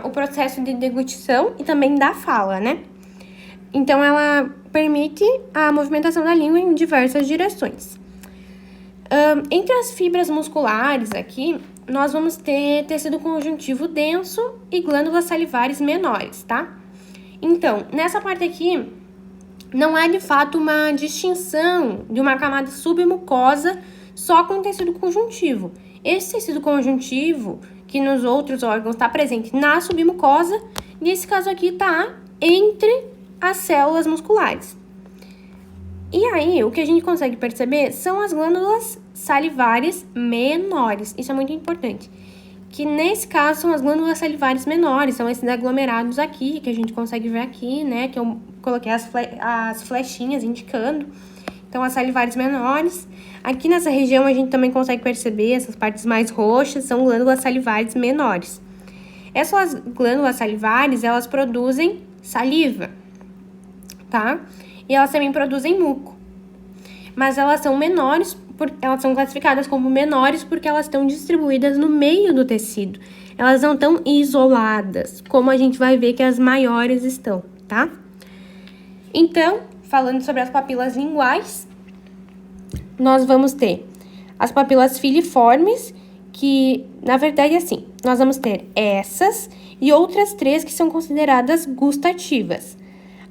o processo de deglutição e também da fala, né? Então, ela permite a movimentação da língua em diversas direções. Entre as fibras musculares aqui, nós vamos ter tecido conjuntivo denso e glândulas salivares menores, tá? Então, nessa parte aqui, não há, de fato, uma distinção de uma camada submucosa só com tecido conjuntivo. Esse tecido conjuntivo, que nos outros órgãos está presente na submucosa, nesse caso aqui está entre as células musculares. E aí, o que a gente consegue perceber são as glândulas salivares menores. Isso é muito importante. Que nesse caso são as glândulas salivares menores, são esses aglomerados aqui, que a gente consegue ver aqui, né? Que eu coloquei as flechinhas indicando. Então, as salivares menores. Aqui nessa região a gente também consegue perceber essas partes mais roxas, são glândulas salivares menores. Essas glândulas salivares, elas produzem saliva, tá? E elas também produzem muco. Mas elas são menores, elas são classificadas como menores porque elas estão distribuídas no meio do tecido. Elas não estão isoladas, como a gente vai ver que as maiores estão, tá? Então, falando sobre as papilas linguais, nós vamos ter as papilas filiformes, que, na verdade, assim, nós vamos ter essas e outras 3 que são consideradas gustativas.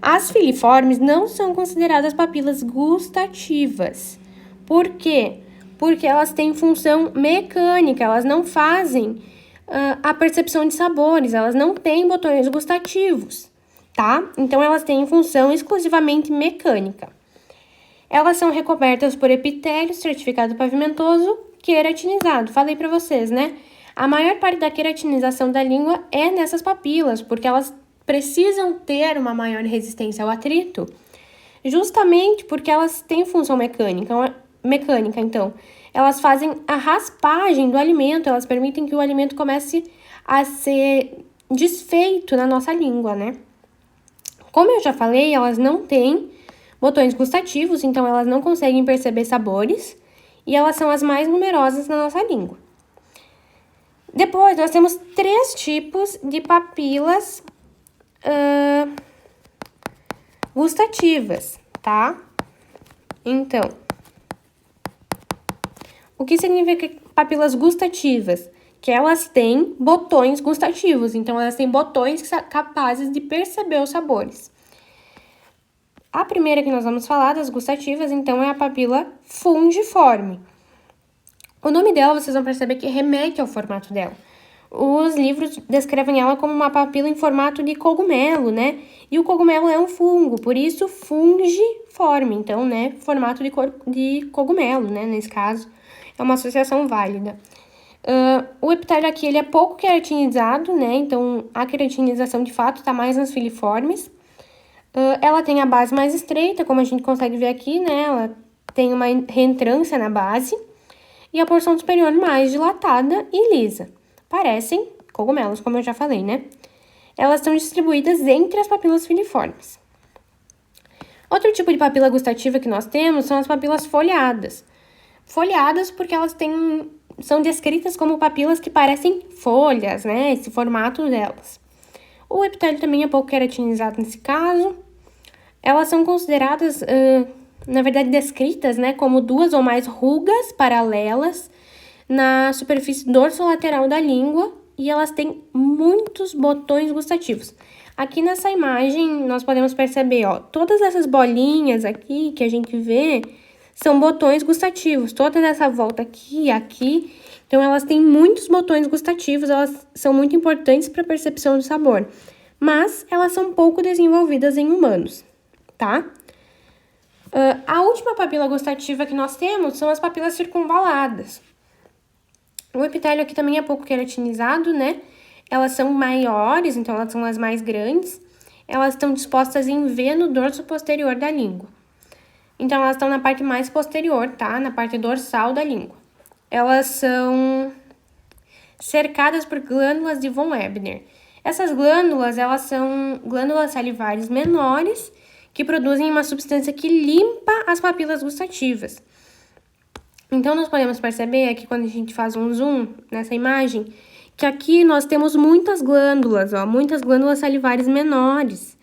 As filiformes não são consideradas papilas gustativas. Por quê? Porque elas têm função mecânica, elas não fazem a percepção de sabores, elas não têm botões gustativos, tá? Então, elas têm função exclusivamente mecânica. Elas são recobertas por epitélio stratificado pavimentoso queratinizado. Falei para vocês, né? A maior parte da queratinização da língua é nessas papilas, porque elas precisam ter uma maior resistência ao atrito, justamente porque elas têm função mecânica. Então, elas fazem a raspagem do alimento, elas permitem que o alimento comece a ser desfeito na nossa língua, né? Como eu já falei, elas não têm botões gustativos, então elas não conseguem perceber sabores, e elas são as mais numerosas na nossa língua. Depois, nós temos 3 tipos de papilas gustativas, tá? Então, o que significa papilas gustativas? Que elas têm botões gustativos, então elas têm botões que são capazes de perceber os sabores. A primeira que nós vamos falar, das gustativas, então, é a papila fungiforme. O nome dela, vocês vão perceber que remete ao formato dela. Os livros descrevem ela como uma papila em formato de cogumelo, né? E o cogumelo é um fungo, por isso fungiforme. Então, né, formato de cogumelo, né? Nesse caso, é uma associação válida. O epitélio aqui, ele é pouco queratinizado, né? Então, a queratinização, de fato, está mais nas filiformes. Ela tem a base mais estreita, como a gente consegue ver aqui, né? Ela tem uma reentrância na base. E a porção superior mais dilatada e lisa. Parecem cogumelos, como eu já falei, né? Elas estão distribuídas entre as papilas filiformes. Outro tipo de papila gustativa que nós temos são as papilas folhadas. Folhadas porque elas são descritas como papilas que parecem folhas, né? Esse formato delas. O epitélio também é pouco queratinizado nesse caso. Elas são consideradas, na verdade, descritas, né, como 2 ou mais rugas paralelas na superfície dorsolateral da língua e elas têm muitos botões gustativos. Aqui nessa imagem nós podemos perceber, ó, todas essas bolinhas aqui que a gente vê são botões gustativos. Toda essa volta aqui e aqui, então elas têm muitos botões gustativos, elas são muito importantes para a percepção do sabor, mas elas são pouco desenvolvidas em humanos, tá? A última papila gustativa que nós temos são as papilas circunvaladas. O epitélio aqui também é pouco queratinizado, né? Elas são maiores, então elas são as mais grandes. Elas estão dispostas em V no dorso posterior da língua. Então, elas estão na parte mais posterior, tá? Na parte dorsal da língua. Elas são cercadas por glândulas de von Ebner. Essas glândulas, elas são glândulas salivares menores que produzem uma substância que limpa as papilas gustativas. Então, nós podemos perceber aqui, quando a gente faz um zoom nessa imagem, que aqui nós temos muitas glândulas, ó, muitas glândulas salivares menores.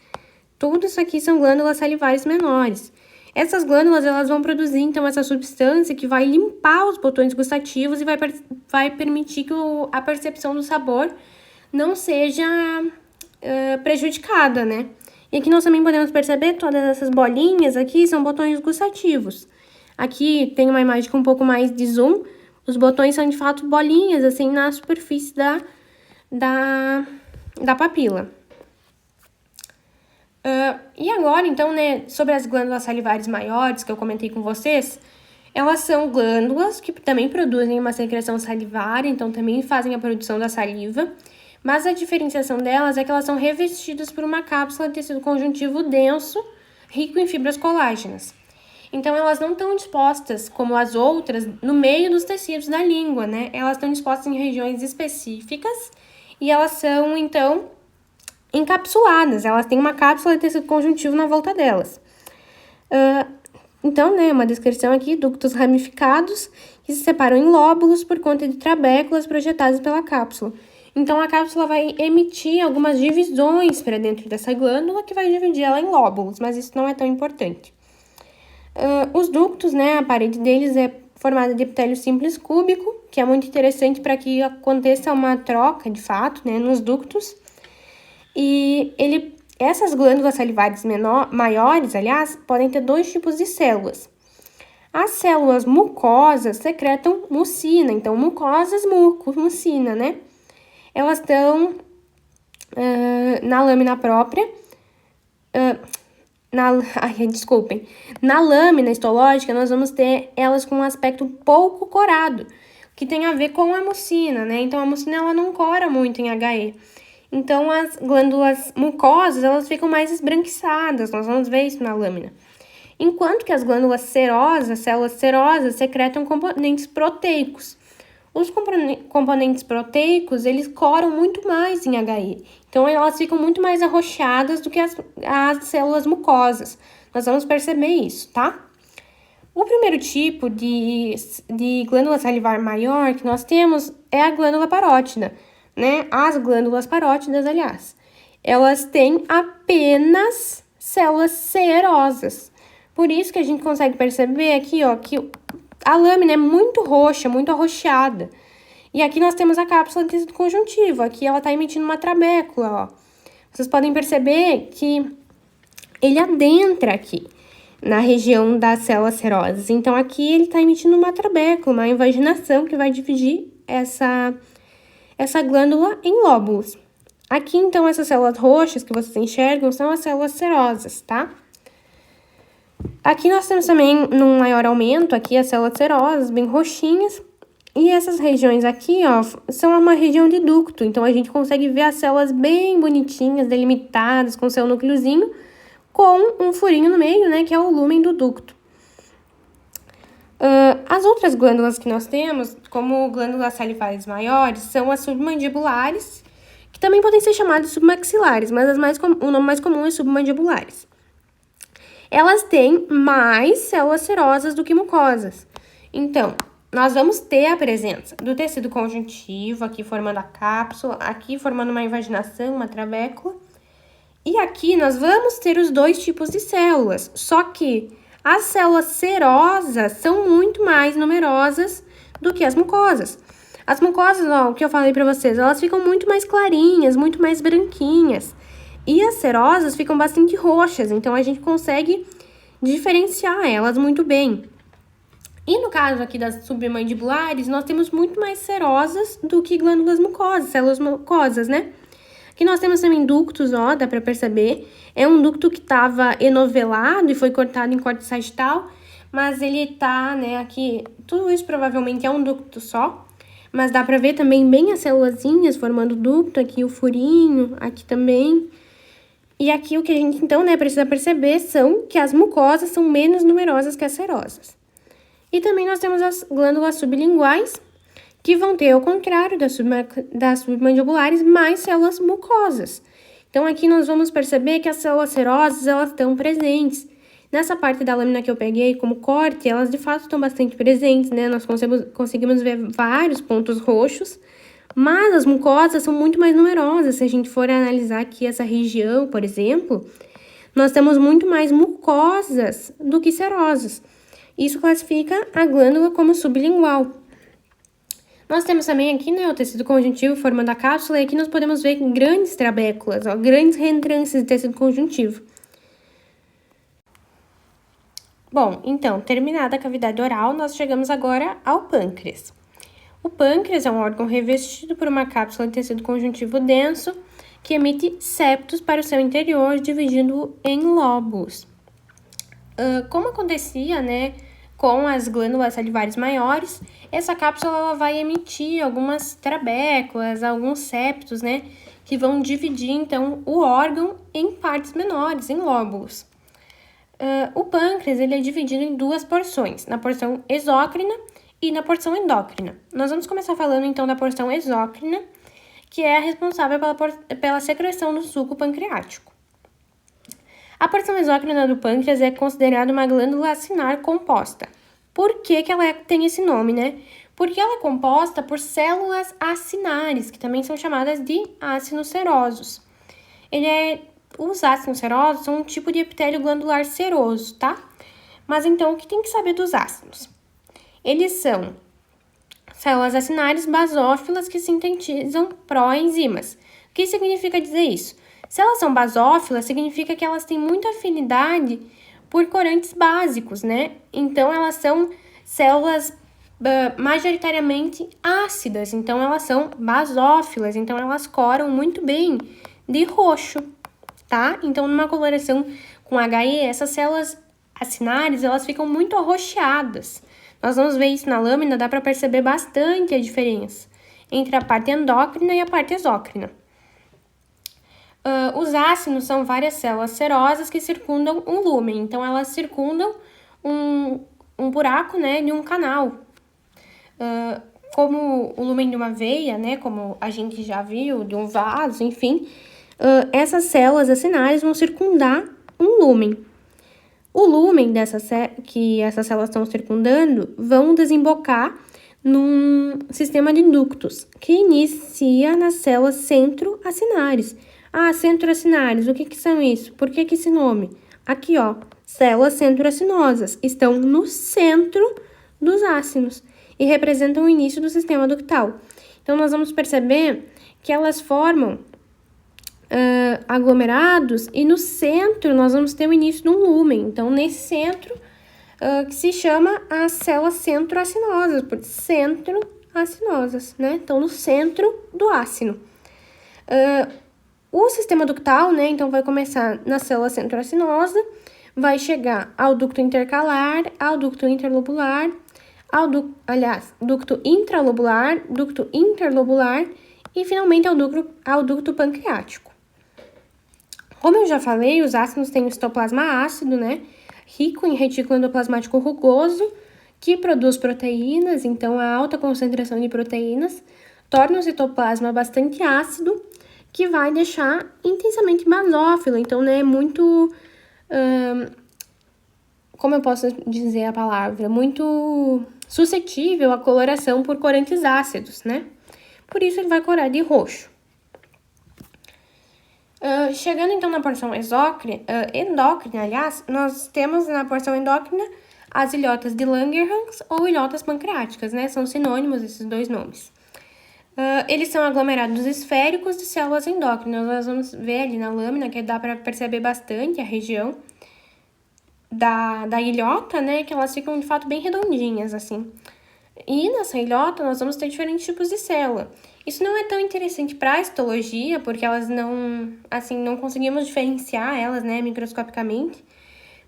Tudo isso aqui são glândulas salivares menores. Essas glândulas, elas vão produzir, então, essa substância que vai limpar os botões gustativos e vai permitir que a percepção do sabor não seja prejudicada, né? E aqui nós também podemos perceber todas essas bolinhas aqui são botões gustativos. Aqui tem uma imagem com um pouco mais de zoom. Os botões são, de fato, bolinhas, assim, na superfície da papila. E agora, então, né, sobre as glândulas salivares maiores, que eu comentei com vocês, elas são glândulas que também produzem uma secreção salivar, então também fazem a produção da saliva, mas a diferenciação delas é que elas são revestidas por uma cápsula de tecido conjuntivo denso, rico em fibras colágenas. Então, elas não estão dispostas, como as outras, no meio dos tecidos da língua, né? Elas estão dispostas em regiões específicas e elas são, então, encapsuladas. Elas têm uma cápsula de tecido conjuntivo na volta delas. Então, né, uma descrição aqui, ductos ramificados que se separam em lóbulos por conta de trabéculas projetadas pela cápsula. Então, a cápsula vai emitir algumas divisões para dentro dessa glândula que vai dividir ela em lóbulos, mas isso não é tão importante. Os ductos, né, a parede deles é formada de epitélio simples cúbico, que é muito interessante para que aconteça uma troca, de fato, né, nos ductos. E essas glândulas salivares maiores, aliás, podem ter dois tipos de células. As células mucosas secretam mucina, então mucosas, mucina, né? Elas estão na lâmina própria, na lâmina histológica, nós vamos ter elas com um aspecto pouco corado, que tem a ver com a mucina, né? Então, a mucina, ela não cora muito em HE. Então, as glândulas mucosas, elas ficam mais esbranquiçadas, nós vamos ver isso na lâmina. Enquanto que as glândulas serosas, células serosas, secretam componentes proteicos. Os componentes proteicos, eles coram muito mais em HE. Então, elas ficam muito mais arroxeadas do que as células mucosas. Nós vamos perceber isso, tá? O primeiro tipo de glândula salivar maior que nós temos é a glândula parótida, né? As glândulas parótidas, aliás. Elas têm apenas células cerosas. Por isso que a gente consegue perceber aqui, ó, que a lâmina é muito roxa, muito arroxeada. E aqui nós temos a cápsula de tecido conjuntivo. Aqui ela está emitindo uma trabécula, ó. Vocês podem perceber que ele adentra aqui, na região das células serosas. Então, aqui ele está emitindo uma trabécula, uma invaginação que vai dividir essa glândula em lóbulos. Aqui, então, essas células roxas que vocês enxergam são as células serosas, tá? Aqui nós temos também, num maior aumento, aqui as células serosas, bem roxinhas. E essas regiões aqui, ó, são uma região de ducto. Então, a gente consegue ver as células bem bonitinhas, delimitadas, com seu núcleozinho, com um furinho no meio, né, que é o lúmen do ducto. As outras glândulas que nós temos, como glândulas salivares maiores, são as submandibulares, que também podem ser chamadas submaxilares, mas o nome mais comum é submandibulares. Elas têm mais células serosas do que mucosas. Então, nós vamos ter a presença do tecido conjuntivo, aqui formando a cápsula, aqui formando uma invaginação, uma trabécula. E aqui nós vamos ter os dois tipos de células, só que as células serosas são muito mais numerosas do que as mucosas. As mucosas, ó, o que eu falei pra vocês, elas ficam muito mais clarinhas, muito mais branquinhas. E as serosas ficam bastante roxas, então a gente consegue diferenciar elas muito bem. E no caso aqui das submandibulares, nós temos muito mais serosas do que glândulas mucosas, células mucosas, né? Aqui nós temos também ductos, ó, dá pra perceber. É um ducto que estava enovelado e foi cortado em corte sagital, mas ele tá, né, aqui, tudo isso provavelmente é um ducto só, mas dá pra ver também bem as célulazinhas formando ducto, aqui o furinho, aqui também. E aqui o que a gente, então, né, precisa perceber são que as mucosas são menos numerosas que as serosas. E também nós temos as glândulas sublinguais, que vão ter, ao contrário das submandibulares, mais células mucosas. Então, aqui nós vamos perceber que as células serosas, elas estão presentes. Nessa parte da lâmina que eu peguei como corte, elas de fato estão bastante presentes, né? Nós conseguimos ver vários pontos roxos, mas as mucosas são muito mais numerosas. Se a gente for analisar aqui essa região, por exemplo, nós temos muito mais mucosas do que serosas. Isso classifica a glândula como sublingual. Nós temos também aqui, né, o tecido conjuntivo formando a cápsula, e aqui nós podemos ver grandes trabéculas, ó, grandes reentrâncias de tecido conjuntivo. Bom, então, terminada a cavidade oral, nós chegamos agora ao pâncreas. O pâncreas é um órgão revestido por uma cápsula de tecido conjuntivo denso que emite septos para o seu interior, dividindo-o em lóbulos. Como acontecia, né, com as glândulas salivares maiores, essa cápsula ela vai emitir algumas trabéculas, alguns septos, né, que vão dividir, então, o órgão em partes menores, em lóbulos. O pâncreas ele é dividido em duas porções, na porção exócrina e na porção endócrina. Nós vamos começar falando, então, da porção exócrina, que é a responsável pela secreção do suco pancreático. A porção exócrina do pâncreas é considerada uma glândula acinar composta. Por que ela tem esse nome, né? Porque ela é composta por células acinares, que também são chamadas de ácinos serosos. Os ácinos serosos são um tipo de epitélio glandular seroso, tá? Mas então, o que tem que saber dos ácinos? Eles são células acinares basófilas que sintetizam proenzimas. O que significa dizer isso? Se elas são basófilas, significa que elas têm muita afinidade por corantes básicos, né? Então, elas são células majoritariamente ácidas, então elas são basófilas, então elas coram muito bem de roxo, tá? Então, numa coloração com HE, essas células acinares, elas ficam muito arroxeadas. Nós vamos ver isso na lâmina, dá para perceber bastante a diferença entre a parte endócrina e a parte exócrina. Os ácinos são várias células serosas que circundam um lúmen, então elas circundam um buraco, né, de um canal. Como o lúmen de uma veia, né, como a gente já viu, de um vaso, enfim, essas células acinares vão circundar um lúmen. O lúmen que essas células estão circundando vão desembocar num sistema de ductos, que inicia nas células centroacinares. Centroacinares, o que são isso? Por que esse nome? Aqui, ó, células centroacinosas estão no centro dos ácinos e representam o início do sistema ductal. Então, nós vamos perceber que elas formam aglomerados e no centro nós vamos ter o início de um lúmen. Então, nesse centro, que se chama as células centroacinosas, por centroacinosas, né? Então, no centro do ácino. O sistema ductal, né, então vai começar na célula centroacinosa, vai chegar ao ducto intercalar, ao ducto interlobular, ducto intralobular, ducto interlobular e finalmente ao ducto pancreático. Como eu já falei, os ácinos têm o citoplasma ácido, né, rico em retículo endoplasmático rugoso, que produz proteínas, então a alta concentração de proteínas torna o citoplasma bastante ácido, que vai deixar intensamente basófilo, então, né, muito, como eu posso dizer a palavra, muito suscetível à coloração por corantes ácidos, né? Por isso ele vai corar de roxo. Chegando então na porção endócrina, aliás, nós temos na porção endócrina as ilhotas de Langerhans ou ilhotas pancreáticas, né? São sinônimos esses dois nomes. Eles são aglomerados esféricos de células endócrinas. Nós vamos ver ali na lâmina que dá para perceber bastante a região. da ilhota, né, que elas ficam de fato bem redondinhas, assim. E nessa ilhota nós vamos ter diferentes tipos de célula. Isso não é tão interessante para a histologia, porque elas não, assim, não conseguimos diferenciar elas, né, microscopicamente.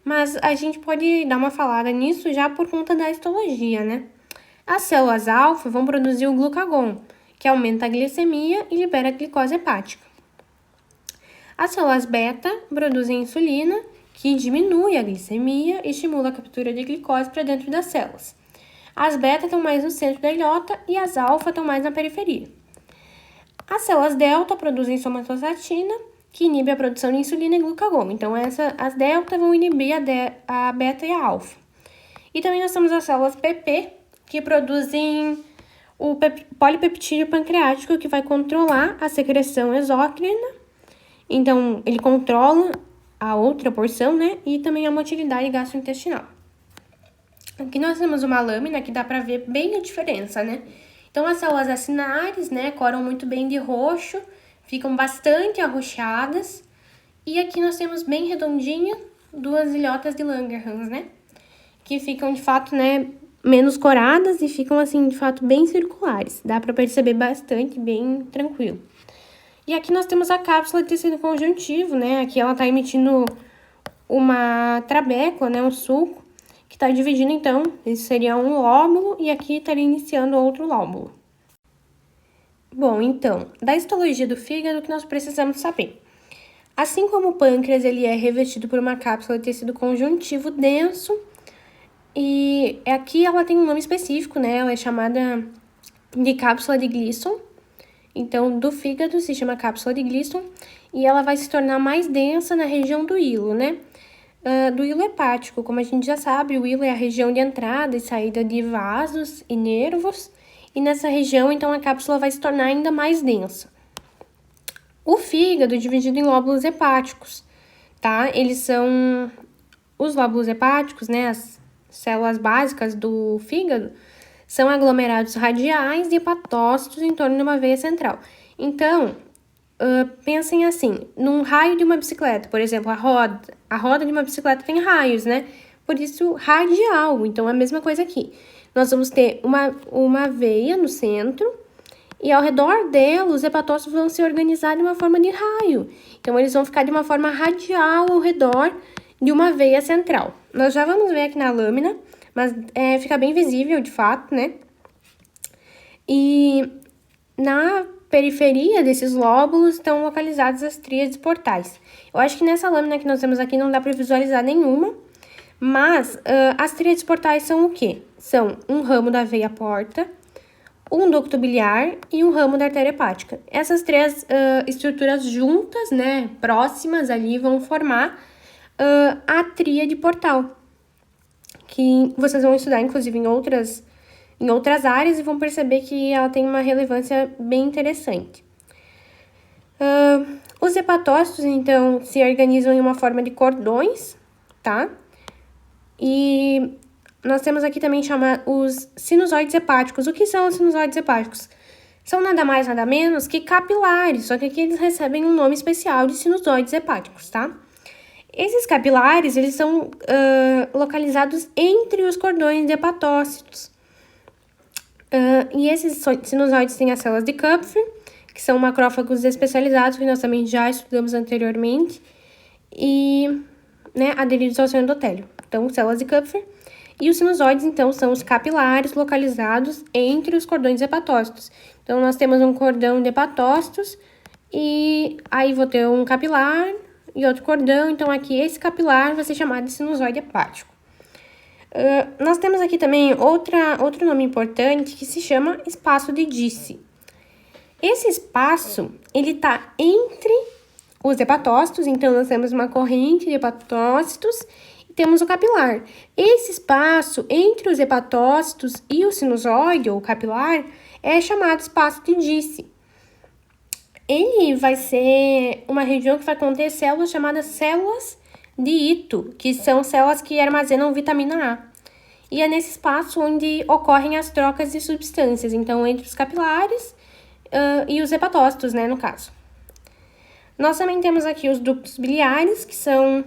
Mas a gente pode dar uma falada nisso já por conta da histologia, né? As células alfa vão produzir o glucagon, que aumenta a glicemia e libera a glicose hepática. As células beta produzem insulina, que diminui a glicemia e estimula a captura de glicose para dentro das células. As beta estão mais no centro da ilhota e as alfa estão mais na periferia. As células delta produzem somatostatina, que inibe a produção de insulina e glucagon. Então, as delta vão inibir a beta e a alfa. E também nós temos as células PP, que produzem o polipeptídeo pancreático, que vai controlar a secreção exócrina. Então, ele controla a outra porção, né? E também a motilidade gastrointestinal. Aqui nós temos uma lâmina que dá para ver bem a diferença, né? Então, as células acinares, né, coram muito bem de roxo, ficam bastante arroxeadas. E aqui nós temos bem redondinha duas ilhotas de Langerhans, né? Que ficam, de fato, né, menos coradas e ficam, assim, de fato, bem circulares. Dá para perceber bastante, bem tranquilo. E aqui nós temos a cápsula de tecido conjuntivo, né? Aqui ela tá emitindo uma trabécula, né, um sulco, que está dividindo, então, esse seria um lóbulo e aqui estaria iniciando outro lóbulo. Bom, então, da histologia do fígado, o que nós precisamos saber? Assim como o pâncreas, ele é revestido por uma cápsula de tecido conjuntivo denso, e aqui ela tem um nome específico, né? Ela é chamada de cápsula de Glisson. Então, do fígado se chama cápsula de Glisson, e ela vai se tornar mais densa na região do hilo, né? Do hilo hepático, como a gente já sabe, o hilo é a região de entrada e saída de vasos e nervos, e nessa região, então, a cápsula vai se tornar ainda mais densa. O fígado é dividido em lóbulos hepáticos, tá? Eles são os lóbulos hepáticos, né? As células básicas do fígado são aglomerados radiais de hepatócitos em torno de uma veia central. Então, pensem assim, num raio de uma bicicleta, por exemplo, a roda de uma bicicleta tem raios, né? Por isso, radial. Então, é a mesma coisa aqui. Nós vamos ter uma veia no centro e ao redor dela, os hepatócitos vão se organizar de uma forma de raio. Então, eles vão ficar de uma forma radial ao redor de uma veia central. Nós já vamos ver aqui na lâmina, mas fica bem visível, de fato, né? E na periferia desses lóbulos estão localizadas as tríades portais. Eu acho que nessa lâmina que nós temos aqui não dá para visualizar nenhuma, mas as tríades portais são o quê? São um ramo da veia porta, um ducto biliar e um ramo da artéria hepática. Essas três estruturas juntas, né, próximas ali, vão formar a tríade portal, que vocês vão estudar, inclusive, em outras áreas e vão perceber que ela tem uma relevância bem interessante. Os hepatócitos, então, se organizam em uma forma de cordões, tá? E nós temos aqui também os sinusoides hepáticos. O que são os sinusoides hepáticos? São nada mais, nada menos que capilares, só que aqui eles recebem um nome especial de sinusoides hepáticos, tá? Esses capilares, eles são localizados entre os cordões de hepatócitos. E esses sinusoides têm as células de Kupffer, que são macrófagos especializados, que nós também já estudamos anteriormente, e aderidos ao seu endotélio. Então, células de Kupffer. E os sinusoides, então, são os capilares localizados entre os cordões de hepatócitos. Então, nós temos um cordão de hepatócitos, e aí vou ter um capilar e outro cordão. Então, aqui, esse capilar vai ser chamado de sinusoide hepático. Nós temos aqui também outro nome importante que se chama espaço de Disse. Esse espaço, ele tá entre os hepatócitos, então nós temos uma corrente de hepatócitos e temos o capilar. Esse espaço entre os hepatócitos e o sinusoide, ou capilar, é chamado espaço de Disse. Ele vai ser uma região que vai conter células chamadas células de Ito, que são células que armazenam vitamina A. E é nesse espaço onde ocorrem as trocas de substâncias, então entre os capilares e os hepatócitos, né, no caso. Nós também temos aqui os ductos biliares, que são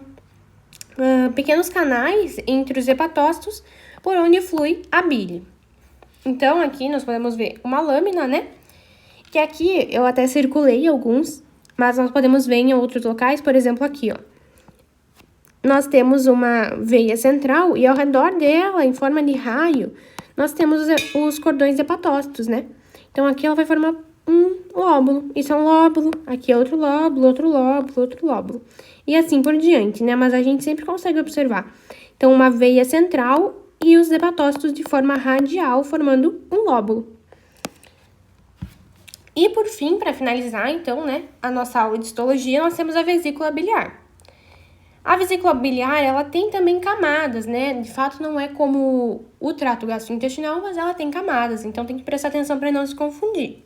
pequenos canais entre os hepatócitos por onde flui a bile. Então, aqui nós podemos ver uma lâmina, né? Que aqui eu até circulei alguns, mas nós podemos ver em outros locais, por exemplo, aqui, ó. Nós temos uma veia central e ao redor dela, em forma de raio, nós temos os cordões hepatócitos, né? Então, aqui ela vai formar um lóbulo. Isso é um lóbulo, aqui é outro lóbulo, outro lóbulo, outro lóbulo. E assim por diante, né? Mas a gente sempre consegue observar. Então, uma veia central e os hepatócitos de forma radial, formando um lóbulo. E por fim, para finalizar, então, né, a nossa aula de histologia, nós temos a vesícula biliar. A vesícula biliar, ela tem também camadas, né? De fato, não é como o trato gastrointestinal, mas ela tem camadas, então tem que prestar atenção para não se confundir.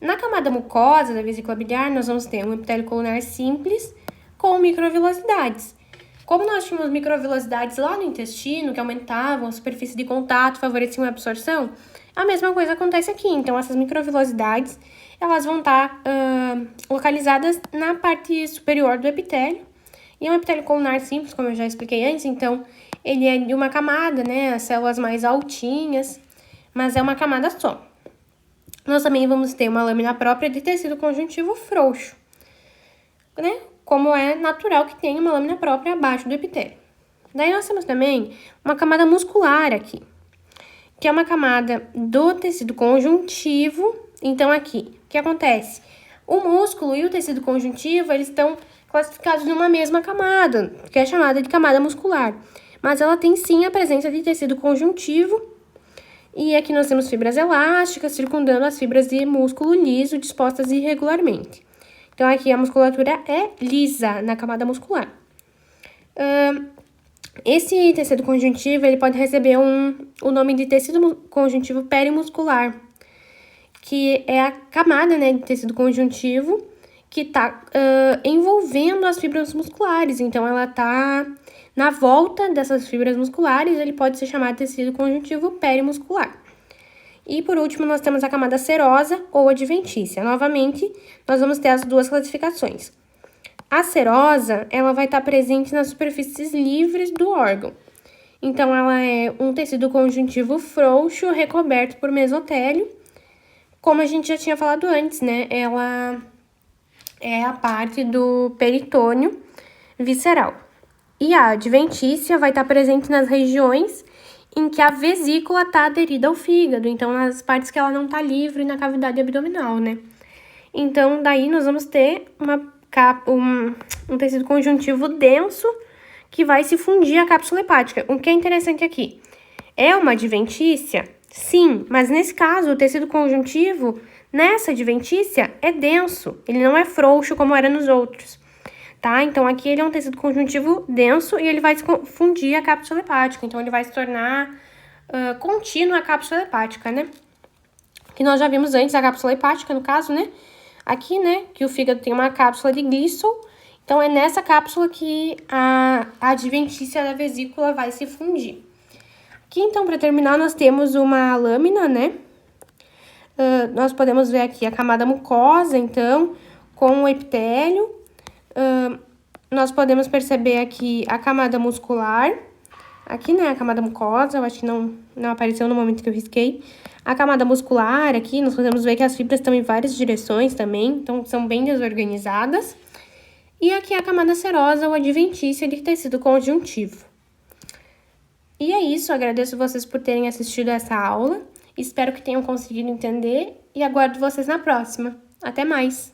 Na camada mucosa da vesícula biliar, nós vamos ter um epitélio colunar simples com microvilosidades. Como nós tínhamos microvilosidades lá no intestino, que aumentavam a superfície de contato, favoreciam a absorção, a mesma coisa acontece aqui. Então, essas microvilosidades, elas vão estar localizadas na parte superior do epitélio. E é um epitélio colunar simples, como eu já expliquei antes, então ele é de uma camada, né? As células mais altinhas, mas é uma camada só. Nós também vamos ter uma lâmina própria de tecido conjuntivo frouxo, né? Como é natural que tenha uma lâmina própria abaixo do epitélio. Daí nós temos também uma camada muscular aqui, que é uma camada do tecido conjuntivo. Então, aqui, o que acontece? O músculo e o tecido conjuntivo, eles estão classificados numa mesma camada, que é chamada de camada muscular. Mas ela tem sim a presença de tecido conjuntivo. E aqui nós temos fibras elásticas circundando as fibras de músculo liso dispostas irregularmente. Então, aqui a musculatura é lisa na camada muscular. Esse tecido conjuntivo, ele pode receber o nome de tecido conjuntivo perimuscular, que é a camada, né, de tecido conjuntivo que está envolvendo as fibras musculares. Então, ela está na volta dessas fibras musculares, ele pode ser chamado de tecido conjuntivo perimuscular. E, por último, nós temos a camada serosa ou adventícia. Novamente, nós vamos ter as duas classificações. A serosa, ela vai estar presente nas superfícies livres do órgão. Então, ela é um tecido conjuntivo frouxo recoberto por mesotélio. Como a gente já tinha falado antes, né? Ela é a parte do peritônio visceral. E a adventícia vai estar presente nas regiões em que a vesícula está aderida ao fígado. Então, nas partes que ela não está livre na cavidade abdominal, né? Então, daí nós vamos ter um tecido conjuntivo denso que vai se fundir à cápsula hepática. O que é interessante aqui? É uma adventícia? Sim, mas nesse caso, o tecido conjuntivo, nessa adventícia, é denso. Ele não é frouxo como era nos outros, tá? Então, aqui ele é um tecido conjuntivo denso e ele vai se fundir à cápsula hepática. Então, ele vai se tornar contínua a cápsula hepática, né? Que nós já vimos antes a cápsula hepática, no caso, né? Aqui, né, que o fígado tem uma cápsula de Glisson. Então, é nessa cápsula que a adventícia da vesícula vai se fundir. Aqui, então, para terminar, nós temos uma lâmina, né? Nós podemos ver aqui a camada mucosa, então, com o epitélio. Nós podemos perceber aqui a camada muscular. Aqui, né, a camada mucosa, eu acho que não apareceu no momento que eu risquei. A camada muscular aqui, nós podemos ver que as fibras estão em várias direções também, então são bem desorganizadas. E aqui a camada serosa ou adventícia de tecido conjuntivo. E é isso, agradeço vocês por terem assistido essa aula. Espero que tenham conseguido entender e aguardo vocês na próxima. Até mais!